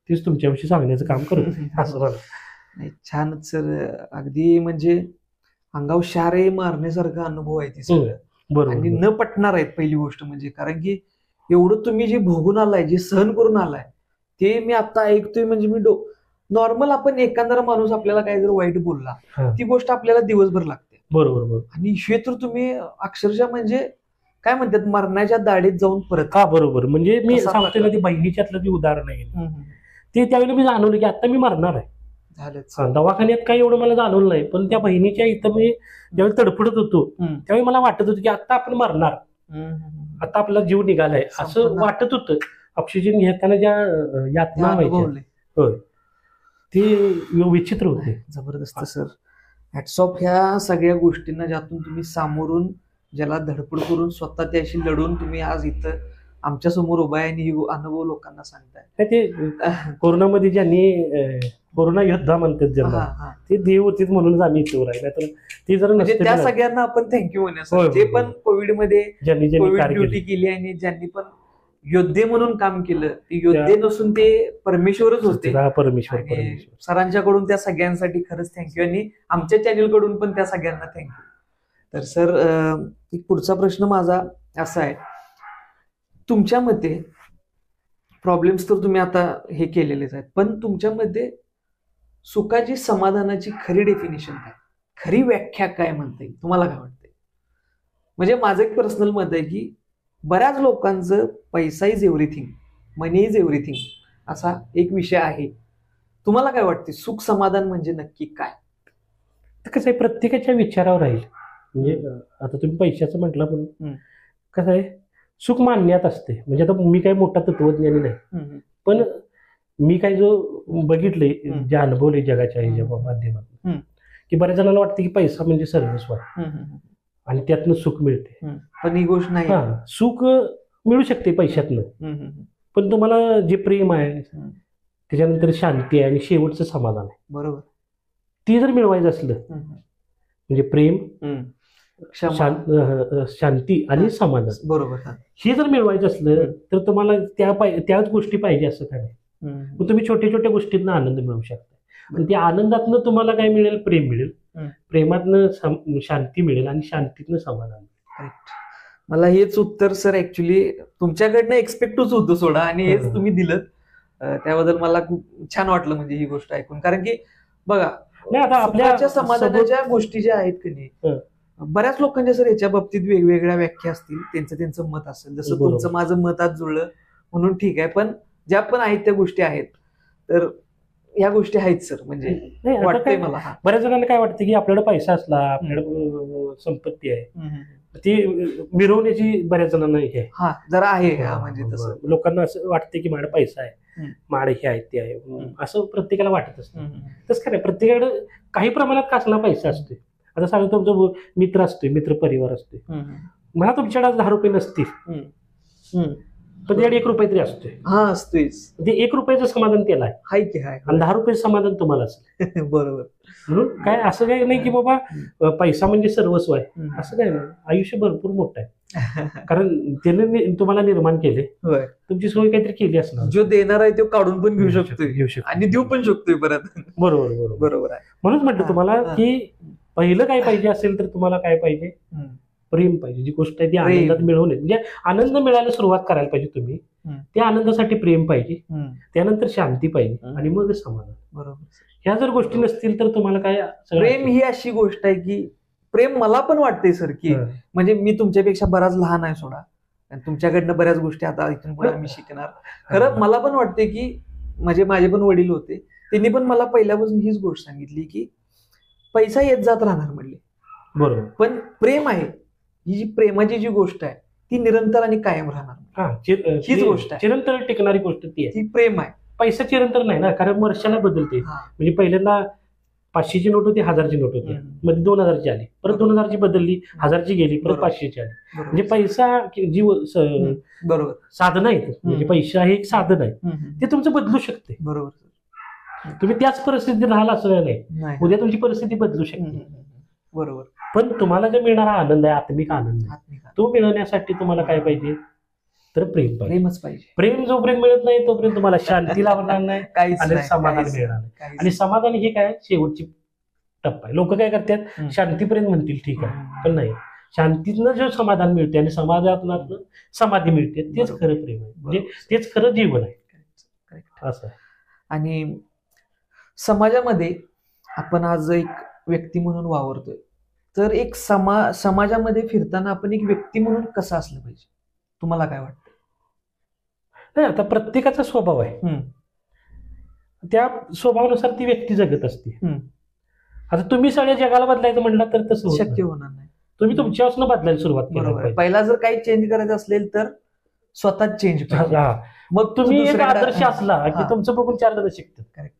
Speaker 2: तेच तुमच्याविषयी सांगण्याचं काम करत असं
Speaker 1: नाही. छानच सर, अगदी म्हणजे अंगावर शारे मारण्यासारखा अनुभव आहे ती. बरोबर. आणि न पटणार आहेत पहिली गोष्ट म्हणजे, कारण की एवढं तुम्ही जे भोगून आलाय, जे सहन करून आलाय, ते मी आता ऐकतोय. म्हणजे मी नॉर्मल आपण एखादा माणूस आपल्याला काही जर वाईट बोलला, ती गोष्ट आपल्याला दिवसभर लागते.
Speaker 2: बरोबर. आणि
Speaker 1: हे तर तुम्ही अक्षरशः म्हणजे काय म्हणतात, मरणाच्या दाढीत जाऊन परत.
Speaker 2: बरोबर. म्हणजे मी सांगतोय ना, ती बहिणीच्यातलं जे उदाहरण आहे ते त्यावेळेला मी जाणवलं की आता मी मरणार आहे. दवाखान्यात काही एवढं मला जाणवलं नाही, पण त्या बहिणीच्या इथं मी ज्यावेळी तडफडत होतो त्यावेळी मला वाटत होतं की आता आपण मरणार, आता आपला जीव निघालाय असं वाटत होतं. ऑक्सिजन घेताना ज्या यातना व्हायच्या ते विचित्र होते.
Speaker 1: जबरदस्त सर. हॅट्स ऑफ ह्या सगळ्या गोष्टींना, ज्यातून तुम्ही सामोरून, ज्याला धडपड करून स्वतः त्याशी लढून तुम्ही आज इथं आमच्या समोर उभा आहे आणि अनुभव लोकांना सांगताय.
Speaker 2: ते कोरोनामध्ये ज्यांनी कोरोना योद्धा म्हणतात ज्यांना, ते देव होते म्हणूनच आम्ही इथे राहिलो. तर ते जर
Speaker 1: म्हणजे त्या सगळ्यांना आपण थँक्यू म्हणूया, जे पण कोविडमध्ये कोविड ड्युटी केली आणि ज्यांनी पण योद्धे म्हणून काम केलं. ते योद्धे नसून ते परमेश्वरच होते.
Speaker 2: परमेश्वर.
Speaker 1: सरांच्याकडून त्या सगळ्यांसाठी खरंच थँक्यू, आणि आमच्या चॅनल कडून पण त्या सगळ्यांना थँक्यू. तर सर, पुढचा प्रश्न माझा असा आहे, तुमच्या मते प्रॉब्लेम्स तर तुम्ही आता हे केलेलेच आहेत, पण तुमच्यामध्ये सुखाची, समाधानाची खरी डेफिनेशन काय, खरी व्याख्या काय म्हणता येईल, तुम्हाला काय वाटतंय? म्हणजे माझं एक पर्सनल मत आहे की बऱ्याच लोकांचं पैसा is everything, money is everything असा एक विषय आहे. तुम्हाला काय वाटते, सुख समाधान म्हणजे नक्की काय?
Speaker 2: कसं आहे, प्रत्येकाच्या विचारावर राहील. म्हणजे आता तुम्ही पैशाचं म्हटलं, पण कसं आहे, सुख मानण्यात असते. म्हणजे आता मी काही मोठा तत्वज्ञानी नाही, पण मी काही जो बघितले, जे अनुभवले जगाच्या माध्यमातून, की बऱ्याच जणांना वाटते की पैसा म्हणजे सर्वस्व आणि त्यातनं सुख मिळते.
Speaker 1: पण ही गोष्ट नाही.
Speaker 2: सुख मिळू शकते पैशातनं, पण तुम्हाला जे प्रेम आहे, त्याच्यानंतर शांती आहे आणि शेवटचं समाधान आहे,
Speaker 1: बरोबर,
Speaker 2: ते जर मिळवायचं असलं, म्हणजे प्रेम, शांती आणि समाधान,
Speaker 1: बरोबर,
Speaker 2: हे जर मिळवायचं असलं तर तुम्हाला त्याच गोष्टी पाहिजे असं काय नाही. मग तुम्ही छोट्या छोट्या आनंद मिळवू शकता. आणि त्या आनंदातनं तुम्हाला काय मिळेल, प्रेम मिळेल, प्रेमातनं शांती मिळेल आणि शांतीतनं समाधान.
Speaker 1: मला हेच उत्तर सर ऍक्च्युली तुमच्याकडनं एक्सपेक्टच होतं सोडा, आणि हेच तुम्ही दिलं. त्याबद्दल मला खूप छान वाटलं म्हणजे ही गोष्ट ऐकून. कारण की बघा,
Speaker 2: नाही आता आपल्या
Speaker 1: समाधानाच्या गोष्टी ज्या आहेत की नाही, बऱ्याच लोकांच्या सर याच्या बाबतीत वेगवेगळ्या व्याख्या असतील, त्यांचं मत असेल. जसं तुमचं माझं मत आज जुळलं म्हणून ठीक आहे, पण ज्या पण आहेत त्या गोष्टी आहेत. तर या गोष्टी आहेत सर, म्हणजे वाटतंय मला.
Speaker 2: बऱ्याच जणांना काय वाटतं की आपल्याकडे पैसा असला, आपल्याकडे संपत्ती आहे, ती मिरवण्याची बऱ्याच जणांना हे
Speaker 1: जरा आहे. म्हणजे तसं
Speaker 2: लोकांना असं वाटतं की माझ्याकडे पैसा आहे, माडे हे आहे ते आहे, असं प्रत्येकाला वाटत असतं. तसं काय प्रत्येकाकडे काही प्रमाणात कसला पैसा असतोय. आता सांगा तुमचा मित्र असतोय, मित्र परिवार असतोय, मला तुमच्याकडे 10 रुपये नसतील पण त्याकडे 1 रुपये तरी असतोय.
Speaker 1: असतोय.
Speaker 2: ते 1 रुपयाचं समाधान त्याला आहे की आणि 10 रुपयाचं समाधान तुम्हाला असेल.
Speaker 1: बरोबर.
Speaker 2: म्हणून काय असं काही नाही की बाबा पैसा म्हणजे सर्वस्व आहे, असं काय नाही. आयुष्य भरपूर मोठं आहे, कारण त्याने तुम्हाला निर्माण केले, तुमची सोय काहीतरी केली असणार.
Speaker 1: जो देणार आहे तो काढून पण घेऊ शकतोय आणि देऊ पण शकतोय परत.
Speaker 2: बरोबर
Speaker 1: बरोबर आहे.
Speaker 2: म्हणून म्हटलं तुम्हाला की पहिलं काय पाहिजे असेल तर तुम्हाला काय पाहिजे, प्रेम पाहिजे. जी गोष्ट आहे ती आनंदात मिळवणे, म्हणजे आनंद मिळायला सुरुवात करायला पाहिजे तुम्ही. त्या आनंदासाठी प्रेम पाहिजे, त्यानंतर शांती पाहिजे आणि मग समाधान. बरोबर. ह्या जर गोष्टी नसतील तर तुम्हाला काय.
Speaker 1: प्रेम ही अशी गोष्ट आहे की प्रेम मला पण वाटतंय सर की म्हणजे मी तुमच्यापेक्षा बराच लहान आहे सोडा, तुमच्याकडनं बऱ्याच गोष्टी आता इथून पुढे मी शिकणार. खरं मला पण वाटते की म्हणजे माझे पण वडील होते, त्यांनी पण मला पहिल्यापासून हीच गोष्ट सांगितली की पैसा येत जात राहणार म्हणले,
Speaker 2: बरोबर,
Speaker 1: पण प्रेम आहे, ही जी प्रेमाची जी गोष्ट आहे ती निरंतर आणि कायम राहणार. हीच गोष्ट आहे,
Speaker 2: चिरंतर टिकणारी गोष्ट ती आहे,
Speaker 1: ती प्रेम आहे.
Speaker 2: पैसा चिरंतर नाही ना, कारण वर्षाला बदलते. म्हणजे पहिल्यांदा 500ची नोट होती, 1000ची नोट होती, मध्ये 2000ची आली, परत 2000ची बदलली, 1000ची गेली, परत 500ची आली. म्हणजे पैसा जी
Speaker 1: बरोबर
Speaker 2: साधन आहे, म्हणजे पैसा हे एक साधन आहे, ते तुमचं बदलू शकते.
Speaker 1: बरोबर.
Speaker 2: तुम्ही त्याच परिस्थितीत राहाल असं नाही, उद्या तुमची परिस्थिती बदलू शकते.
Speaker 1: बरोबर.
Speaker 2: पण तुम्हाला जो मिळणारा आनंद आहे, आत्मिक आनंद, तो मिळवण्यासाठी तुम्हाला काय पाहिजे तर प्रेम पाहिजे.
Speaker 1: प्रेमच पाहिजे.
Speaker 2: प्रेम जोपर्यंत मिळत नाही तोपर्यंत तुम्हाला शांती लाभणार नाही आणि समाधान मिळणार नाही. आणि समाधान हे काय शेवटची टप्पा आहे. लोक काय करतात, शांतीपर्यंत म्हणतील ठीक आहे, पण नाही, शांतीतनं जो समाधान मिळते आणि समाधानातनं समाधी मिळते तेच खरं प्रेम आहे, म्हणजे तेच खरं जीवन आहे असं आहे.
Speaker 1: आणि समाजामध्ये आपण आज एक व्यक्ती म्हणून वावरतोय, तर एक समाजामध्ये फिरताना आपण एक व्यक्ती म्हणून कसं असलं पाहिजे, तुम्हाला काय वाटतं?
Speaker 2: नाही, आता प्रत्येकाचा स्वभाव आहे, त्या स्वभावानुसार ती व्यक्ती जगत असते. आता तुम्ही सगळ्या जगाला बदलायचं म्हटलं तर तसं
Speaker 1: शक्य होणार नाही.
Speaker 2: तुम्ही तुमच्यापासून बदलायला सुरुवात केली.
Speaker 1: पहिला जर काही चेंज करायचं असेल तर स्वतःच चेंज करा.
Speaker 2: मग तुम्ही एक आदर्श असला की तुमचं बघून 4 जण शिकतात.
Speaker 1: करेक्ट.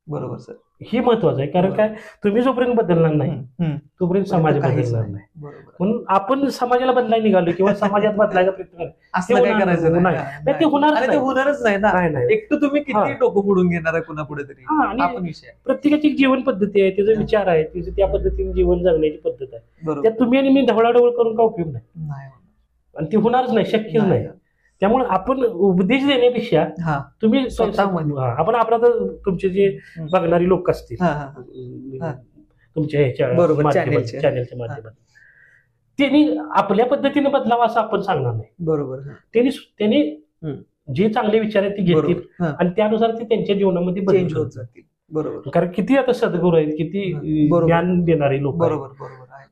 Speaker 1: बरोबर सर.
Speaker 2: हे महत्वाचं आहे, कारण काय, तुम्ही जोपर्यंत बदलणार नाही तोपर्यंत समाज बदलणार नाही. म्हणून आपण समाजाला बदलायला निघालो किंवा समाजात बदलायचा प्रयत्न
Speaker 1: करायचं
Speaker 2: नाही, ते
Speaker 1: होणारच नाही ना. एकटं तुम्ही किती डोकं फोडून घेणार आहे कुणा पुढे तरी.
Speaker 2: आणि प्रत्येकाची जीवन पद्धती आहे, त्याचा विचार आहे, त्याचं त्या पद्धतीने जीवन जगण्याची पद्धत आहे. त्यात तुम्ही आणि मी ढवळाढवळ करून काय उपयोग नाही, आणि ते होणारच नाही, शक्यच नाही. त्यामुळे आपण उपदेश देण्यापेक्षा तुम्ही आपण आपला तर तुमचे जे बघणारी लोक असतील तुमच्या ह्याच्या चॅनलच्या माध्यमात, त्यांनी आपल्या पद्धतीने बदलावा असं आपण सांगणार नाही.
Speaker 1: बरोबर.
Speaker 2: त्यांनी जे चांगले विचार आहेत ते घेतील आणि त्यानुसार ते त्यांच्या जीवनामध्ये
Speaker 1: चेंज होत जातील. बरोबर.
Speaker 2: कारण किती आता सद्गुरू आहेत, किती ज्ञान देणारे लोक,
Speaker 1: बरोबर,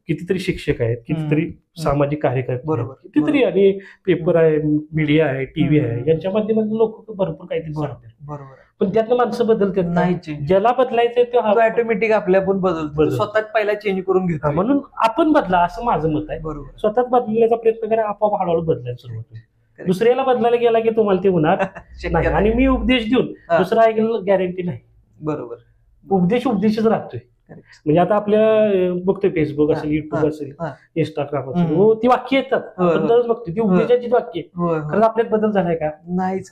Speaker 2: कितीतरी शिक्षक आहेत, कितीतरी सामाजिक कार्यकर्ते, कितीतरी आणि पेपर आहे, मीडिया आहे, टीव्ही आहे, यांच्या माध्यमातून लोक भरपूर काहीतरी सांगतात.
Speaker 1: बरोबर.
Speaker 2: पण त्यातनं माणसं बदलतात नाही, ज्याला बदलायचंय ते
Speaker 1: ऑटोमॅटिक आपल्या पण बदलतो, स्वतःच पहिला चेंज करून घेतो.
Speaker 2: म्हणून आपण बदला असं माझं मत आहे.
Speaker 1: बरोबर.
Speaker 2: स्वतःच बदलण्याचा प्रयत्न करा, आपोआप हळूहळू बदलायला सुरुवात होईल. दुसऱ्याला बदलायला गेला की तुम्हाला ते होणार नाही, आणि मी उपदेश देऊन दुसरा ऐकलं गॅरंटी नाही.
Speaker 1: बरोबर.
Speaker 2: उपदेशच राहतोय. म्हणजे आता आपल्या बघतोय फेसबुक असेल, युट्यूब असेल, इंस्टाग्राम असेल, ती वाक्य येतात, आपण दररोज बघतोय ती उपदेशाची वाक्य. खरं आपल्यात बदल झालाय का?
Speaker 1: नाहीच.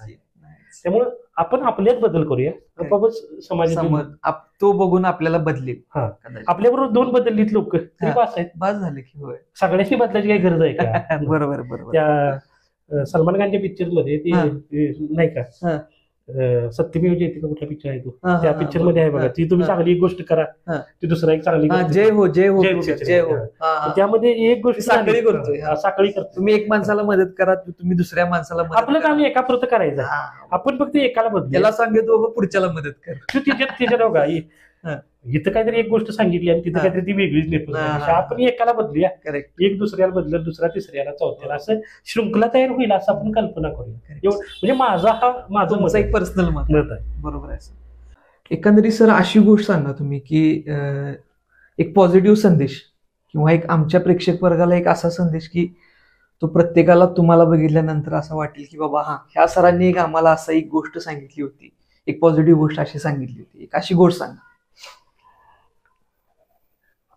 Speaker 2: त्यामुळे आपण आपल्यात बदल करूया, आपोआपच समाजात
Speaker 1: तो बघून आपल्याला बदलेल.
Speaker 2: आपल्याबरोबर 2 बदललीत लोक तरी
Speaker 1: बास झाले की.
Speaker 2: सगळ्यांनी बदलायची काही गरज आहे का?
Speaker 1: बरोबर.
Speaker 2: त्या सलमान खानच्या पिक्चर मध्ये ती नाही का, सत्यमेव जयते का कुठला पिक्चर आहे तो, त्या पिक्चर मध्ये आहे बघा, ती तुम्ही चांगली एक गोष्ट करा ती दुसरा एक चांगली,
Speaker 1: जय हो जय हो जय हो.
Speaker 2: त्यामध्ये एक गोष्ट
Speaker 1: साखळी करतोय,
Speaker 2: साखळी करतो.
Speaker 1: तुम्ही एक माणसाला मदत करा, तुम्ही दुसऱ्या माणसाला मदत.
Speaker 2: आपलं काम एकापुरतं करायचं, आपण फक्त एकाला बदल,
Speaker 1: त्याला सांगतो बाबा पुढच्याला मदत कर.
Speaker 2: त्याच्यात बघा
Speaker 1: हा.
Speaker 2: इथं काहीतरी एक गोष्ट सांगितली आणि तिथं
Speaker 1: हा.
Speaker 2: काहीतरी ती वेगळीच नेटवर्क
Speaker 1: हा,
Speaker 2: झाली.
Speaker 1: हा.
Speaker 2: आपण एकाला बदलूया,
Speaker 1: करेक्ट.
Speaker 2: एक दुसऱ्याला बदलत, दुसरा तिसऱ्याला चौथ्याला, असं शृंखला तयार होईल असं आपण कल्पना करूया. म्हणजे माझं
Speaker 1: तुमचं
Speaker 2: मत
Speaker 1: एक पर्सनल मत
Speaker 2: आहे.
Speaker 1: बरोबर आहे सर. एकंदरीत सर अशी गोष्ट सांगा तुम्ही की एक पॉझिटिव्ह संदेश किंवा एक आमच्या प्रेक्षक वर्गाला एक असा संदेश की तो प्रत्येकाला तुम्हाला बघितल्यानंतर असं वाटेल की बाबा हा ह्या सरांनी एक आम्हाला असं एक गोष्ट सांगितली होती, एक पॉझिटिव्ह गोष्ट अशी सांगितली होती, एक अशी गोष्ट सांगा.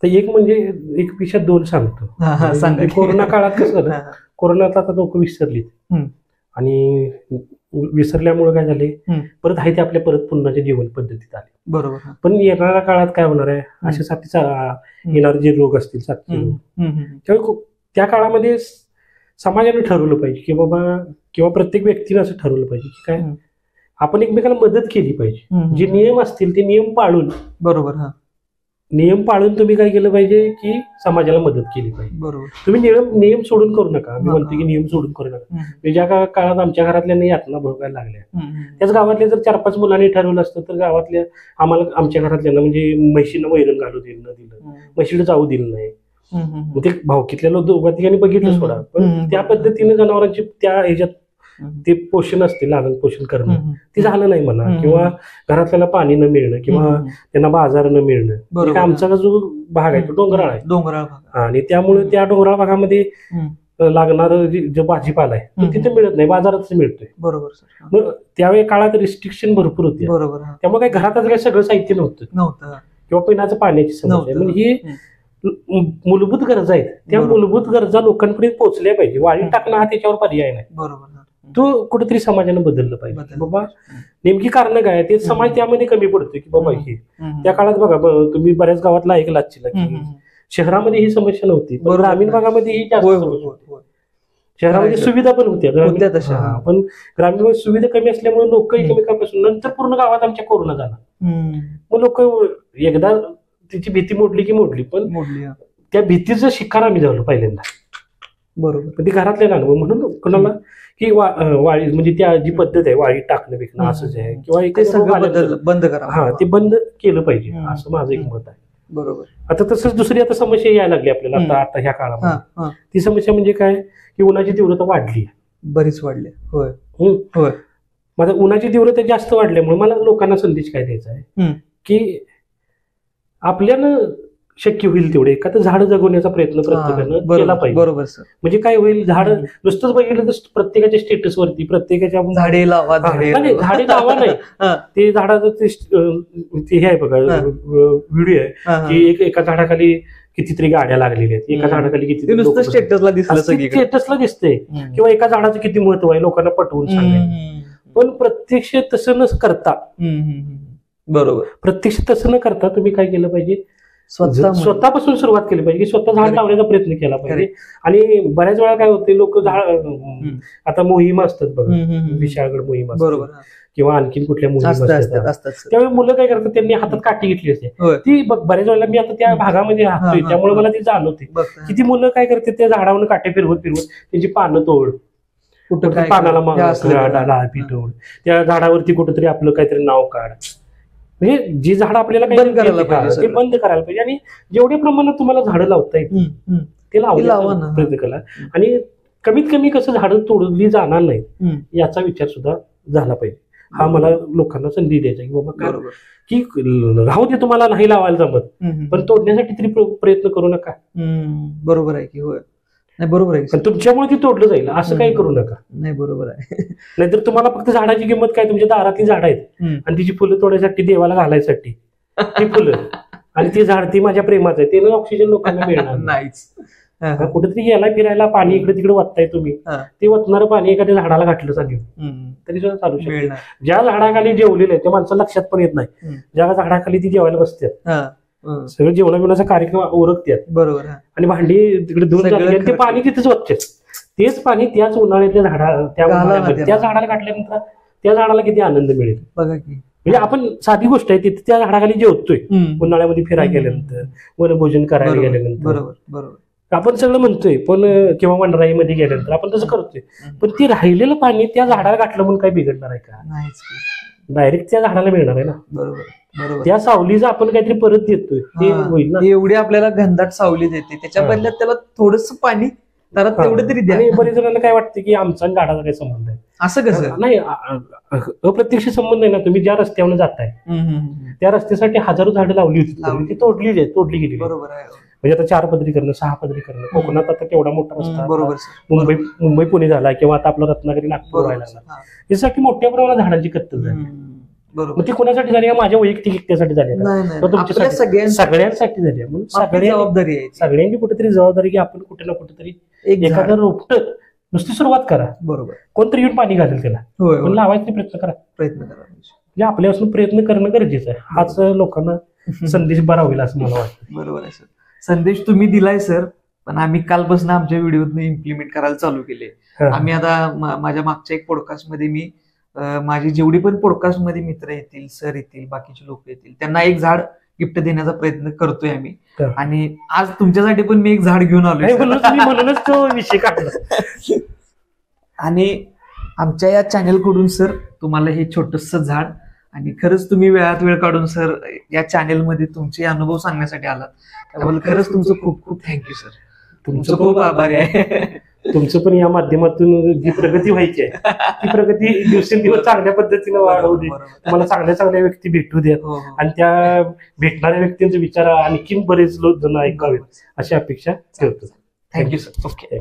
Speaker 2: एक म्हणजे एक पेक्षा दोन सांगतो.
Speaker 1: सांगा.
Speaker 2: कोरोना काळात कसं झालं, कोरोनात आता लोक विसरलीत आणि विसरल्यामुळे काय झाले, परत आहे ते आपल्या परत पुन्हाच्या जीवन पद्धतीत आले.
Speaker 1: बरोबर.
Speaker 2: पण येणाऱ्या काळात काय होणार आहे, अशा साथीचा येणारे जे रोग असतील साथीचे रोग, त्यावेळी त्या काळामध्ये समाजाने ठरवलं पाहिजे की बाबा, किंवा प्रत्येक व्यक्तीने असं ठरवलं पाहिजे की काय आपण एकमेकाला मदत केली पाहिजे. जे नियम असतील ते नियम पाळून, बरोबर, नियम पाळून तुम्ही काय केलं पाहिजे की समाजाला मदत केली पाहिजे.
Speaker 1: बरोबर.
Speaker 2: तुम्ही नियम सोडून करू नका. मी म्हणतो की नियम सोडून करू नका. ज्या काळात आमच्या घरातल्या यातना भोगायला लागल्या, त्याच गावातल्या जर 4-5 मुलांनी ठरवलं असतं तर गावातल्या आम्हाला, आमच्या घरातल्यांना म्हणजे म्हशीनं वैरण घालू दिलं म्हशीला जाऊ दिलं नाही. ते भावकीतल्या दोघा ठिकाणी बघितलं सोडा, पण त्या पद्धतीने जनावरांची त्या ह्याच्यात ते पोषण असते, लालन पोषण करणं ते झालं नाही म्हणा, किंवा घरातल्याला पाणी न मिळणं, किंवा त्यांना बाजार न मिळणं. आमचा जो भाग आहे तो डोंगराळ आहे आणि त्यामुळे त्या डोंगराळ भागामध्ये लागणार जो भाजीपाला आहे तो तिथे मिळत नाही, बाजारातच मिळतोय.
Speaker 1: बरोबर.
Speaker 2: मग त्यावेळी काळात रिस्ट्रिक्शन भरपूर होते.
Speaker 1: बरोबर.
Speaker 2: त्यामुळे काही घरातच काही सगळं साहित्य नव्हतं किंवा पिण्याचं पाण्याची समस्या. म्हणजे ही मूलभूत गरजा आहेत, त्या मूलभूत गरजा लोकांपर्यंत पोहोचल्या पाहिजे. वाळी टाकणं हा त्याच्यावर पर्याय नाही.
Speaker 1: बरोबर.
Speaker 2: तो कुठेतरी समाजानं बदललं पाहिजे. बाबा नेमकी कारण काय ते समाज त्यामध्ये कमी पडतो की बाबा हे त्या काळात बघा, तुम्ही बऱ्याच गावातला ऐकलं की शहरामध्ये ही समस्या नव्हती, पण ग्रामीण भागामध्ये ही जास्त समस्या होती. शहरामध्ये सुविधा पण होत्या तशा, पण ग्रामीण भागात सुविधा कमी असल्यामुळे लोक एकमेकांपासून, नंतर पूर्ण गावात आमच्या कोरोना झाला. मग लोक एकदा तिची भीती मोडली की मोडली, पण त्या भीतीचं शिकार आम्ही झालो पहिल्यांदा. बरोबर. पण ती घरातल्या अनुभव म्हणून कोणाला की वाळी म्हणजे त्या जी पद्धत आहे वाळी टाकणं विकणं असंच आहे, किंवा बंद करा, हा ते बंद केलं पाहिजे असं माझं एक मत आहे. बरोबर. आता तसंच दुसरी आता समस्या यायला लागली आपल्याला आता ह्या काळामध्ये. ती समस्या म्हणजे काय की उन्हाची तीव्रता वाढली, बरीच वाढली. होय होय. माझा उन्हाची तीव्रता जास्त वाढल्यामुळे मला लोकांना संदेश काय द्यायचा आहे की आपल्यानं शक्य होईल तेवढे एखादं झाड जगवण्याचा प्रयत्न प्रत्येकानं केला पाहिजे. बरोबर सर. म्हणजे काय होईल, झाड नुसतंच बघितलं तर प्रत्येकाच्या स्टेटसवरती प्रत्येकाच्या झाडे लावा, झाडे लावा नाही, ते झाडाचं ते हे आहे बघा, व्हिडिओ आहे की एका झाडाखाली कितीतरी गाड्या लागलेल्या आहेत, एका झाडाखाली किती स्टेटसला दिसतंय, किंवा एका झाडाचं किती महत्व आहे लोकांना पटवून सांगायचं. पण प्रत्यक्ष तसं न करता, बरोबर, प्रत्यक्ष तसं न करता तुम्ही काय केलं पाहिजे, स्वतःपासून सुरुवात केली पाहिजे की स्वतः झाड लावण्याचा प्रयत्न केला पाहिजे. आणि बऱ्याच वेळा काय होते, लोक झाड आता मोहीम असतात बघा, विशाळगड मोहीम असतात किंवा आणखीन कुठल्या मोहीम असतात, त्यावेळी मुलं काय करतात, त्यांनी हातात काठी घेतली असते ती. बऱ्याच वेळेला मी आता त्या भागामध्ये राहतोय त्यामुळे मला ती जाणवते की ती मुलं काय करतात, त्या झाडावर काटे फिरवत फिरवत त्यांची पानं तोड, कुठं पानाला पिटवड, त्या झाडावरती कुठंतरी आपलं काहीतरी नाव काढ. म्हणजे जी झाडं आपल्याला बंद करायला पाहिजे ते बंद करायला पाहिजे. आणि जेवढ्या प्रमाणात तुम्हाला झाडं लावता येतील ते लावण्याचा प्रयत्न केला. आणि कमीत कमी कसं झाडं तोडली जाणार नाही याचा विचार सुद्धा झाला पाहिजे. हा मला लोकांना संधी द्यायचा की बाबा की राहू दे, तुम्हाला नाही लावायला जमत, पण तोडण्यासाठी तरी प्रयत्न करू नका. बरोबर आहे की होय, नाही बरोबर आहे, तुमच्यामुळे ती तोडलं जाईल असं काही करू नका. नाही बरोबर आहे. नाहीतर तुम्हाला फक्त झाडाची किंमत काय, तुमच्या दारातली झाड आहेत आणि तिची फुलं तोडायसाठी, देवाला घालायसाठी ती फुलं, आणि ती झाड ती माझ्या प्रेमाचं आहे, ते ऑक्सिजन लोकांना मिळणार नाहीच. कुठेतरी गेला फिरायला, पाणी इकडे तिकडे वाटताय तुम्ही, ते वाटणारं पाणी एखाद्या झाडाला घातलं चालेल तरी सुद्धा चालू शकतं. ज्या झाडाखाली जेवलेलं आहे त्या माणसाला लक्षात पण येत नाही, ज्या झाडाखाली ती जेवायला बसतात, सगळं जेवणाबिवणाचा कार्यक्रम ओरखतात, बरोबर, आणि भांडी तिकडे धुवून झाली, ते पाणी तिथेच वाटते, तेच पाणी त्याच उन्हाळ्यातल्या त्या झाडाला काढल्यानंतर त्या झाडाला किती आनंद मिळेल बघा की. म्हणजे आपण साधी गोष्ट आहे, तिथे त्या झाडाखाली जेवतोय उन्हाळ्यामध्ये फिरायला गेल्यानंतर, वनभोजन करायला गेल्यानंतर, बरोबर बरोबर, आपण सगळं म्हणतोय, पण किंवा वनराईमध्ये गेल्यानंतर आपण तसं करतोय, पण ते राहिलेलं पाणी त्या झाडाला घातलं म्हणून काय बिघडणार आहे का? नाहीच, डायरेक्ट त्या झाडाला मिळणार आहे ना. बरोबर.
Speaker 1: बरोबर.
Speaker 2: त्या सावलीचं आपण काहीतरी परत देतोय ते होईल ना.
Speaker 1: एवढी आपल्याला घनदाट सावली देते, त्याच्या बदल्यात त्याला थोडस पाणी तर तेवढं तरी द्या.
Speaker 2: आणि बरेच जणांना काय वाटतं की आमचा आणि झाडाचा काही संबंध आहे,
Speaker 1: असं कसं
Speaker 2: नाही. अप्रत्यक्ष संबंध आहे ना. तुम्ही ज्या रस्त्यावर जाताय त्या रस्त्यासाठी हजारो झाडं लावली होती, ती तोडली गेली.
Speaker 1: बरोबर आहे.
Speaker 2: म्हणजे आता 4 पदरी करणं, 6 पदरी करणं, कोकणात आता केवढा मोठा रस्ता,
Speaker 1: बरोबर.
Speaker 2: मुंबई पुणे झाला किंवा आता आपलं रत्नागिरी नागपूर व्हायला लागला, यासाठी मोठ्या प्रमाणात झाडांची कत्तल झाली. मग ती कोणासाठी झाली? माझ्या वैयक्तिक एकट्यासाठी झाली, सगळ्यांसाठी झाली. म्हणून
Speaker 1: जबाबदारी आहे,
Speaker 2: सगळ्यांची कुठेतरी जबाबदारी की आपण कुठे ना कुठेतरी एखादं रोपट नुसती सुरुवात करा.
Speaker 1: बरोबर.
Speaker 2: कोणतरी येऊन पाणी घालेल त्याला, पण लावायचा प्रयत्न करा. म्हणजे आपल्यापासून प्रयत्न करणं गरजेचं आहे. हाच लोकांना संदेश बरा होईल असं मला वाटतं.
Speaker 1: बरोबर आहे सर. संदेश तुम्ही दिलाय सर, पण आम्ही कालपासून आमच्या व्हिडिओत इम्प्लिमेंट करायला चालू केले. आम्ही आता माझ्या मागच्या एक पॉडकास्ट मध्ये मी माझी जेवढी पण पॉडकास्ट मध्ये मित्र येतील, सर येतील, बाकीचे लोक येतील, त्यांना एक झाड गिफ्ट देण्याचा प्रयत्न करतोय आम्ही. आणि आज तुमच्यासाठी पण मी एक झाड घेऊन आलोय,
Speaker 2: म्हणूनच तो विषय काढला.
Speaker 1: आणि आमच्या या चॅनल कडून सर तुम्हाला हे छोटस झाड, आणि खरंच तुम्ही वेळात वेळ काढून सर या चॅनेल मध्ये तुमचे अनुभव सांगण्यासाठी आलात, त्यामुळे खरंच तुमचं खूप खूप थँक्यू सर. तुमचं खूप आभारी आहे.
Speaker 2: तुमचं पण या माध्यमातून जी प्रगती व्हायची आहे ती प्रगती दिवसेंदिवस चांगल्या पद्धतीने वाढवू दे, तुम्हाला चांगल्या चांगल्या व्यक्ती भेटू द्या, आणि त्या भेटणाऱ्या व्यक्तींचे विचार आणखीन बरेच लोक जण ऐकावेत अशी अपेक्षा ठेवतो.
Speaker 1: Thank you sir. ओके.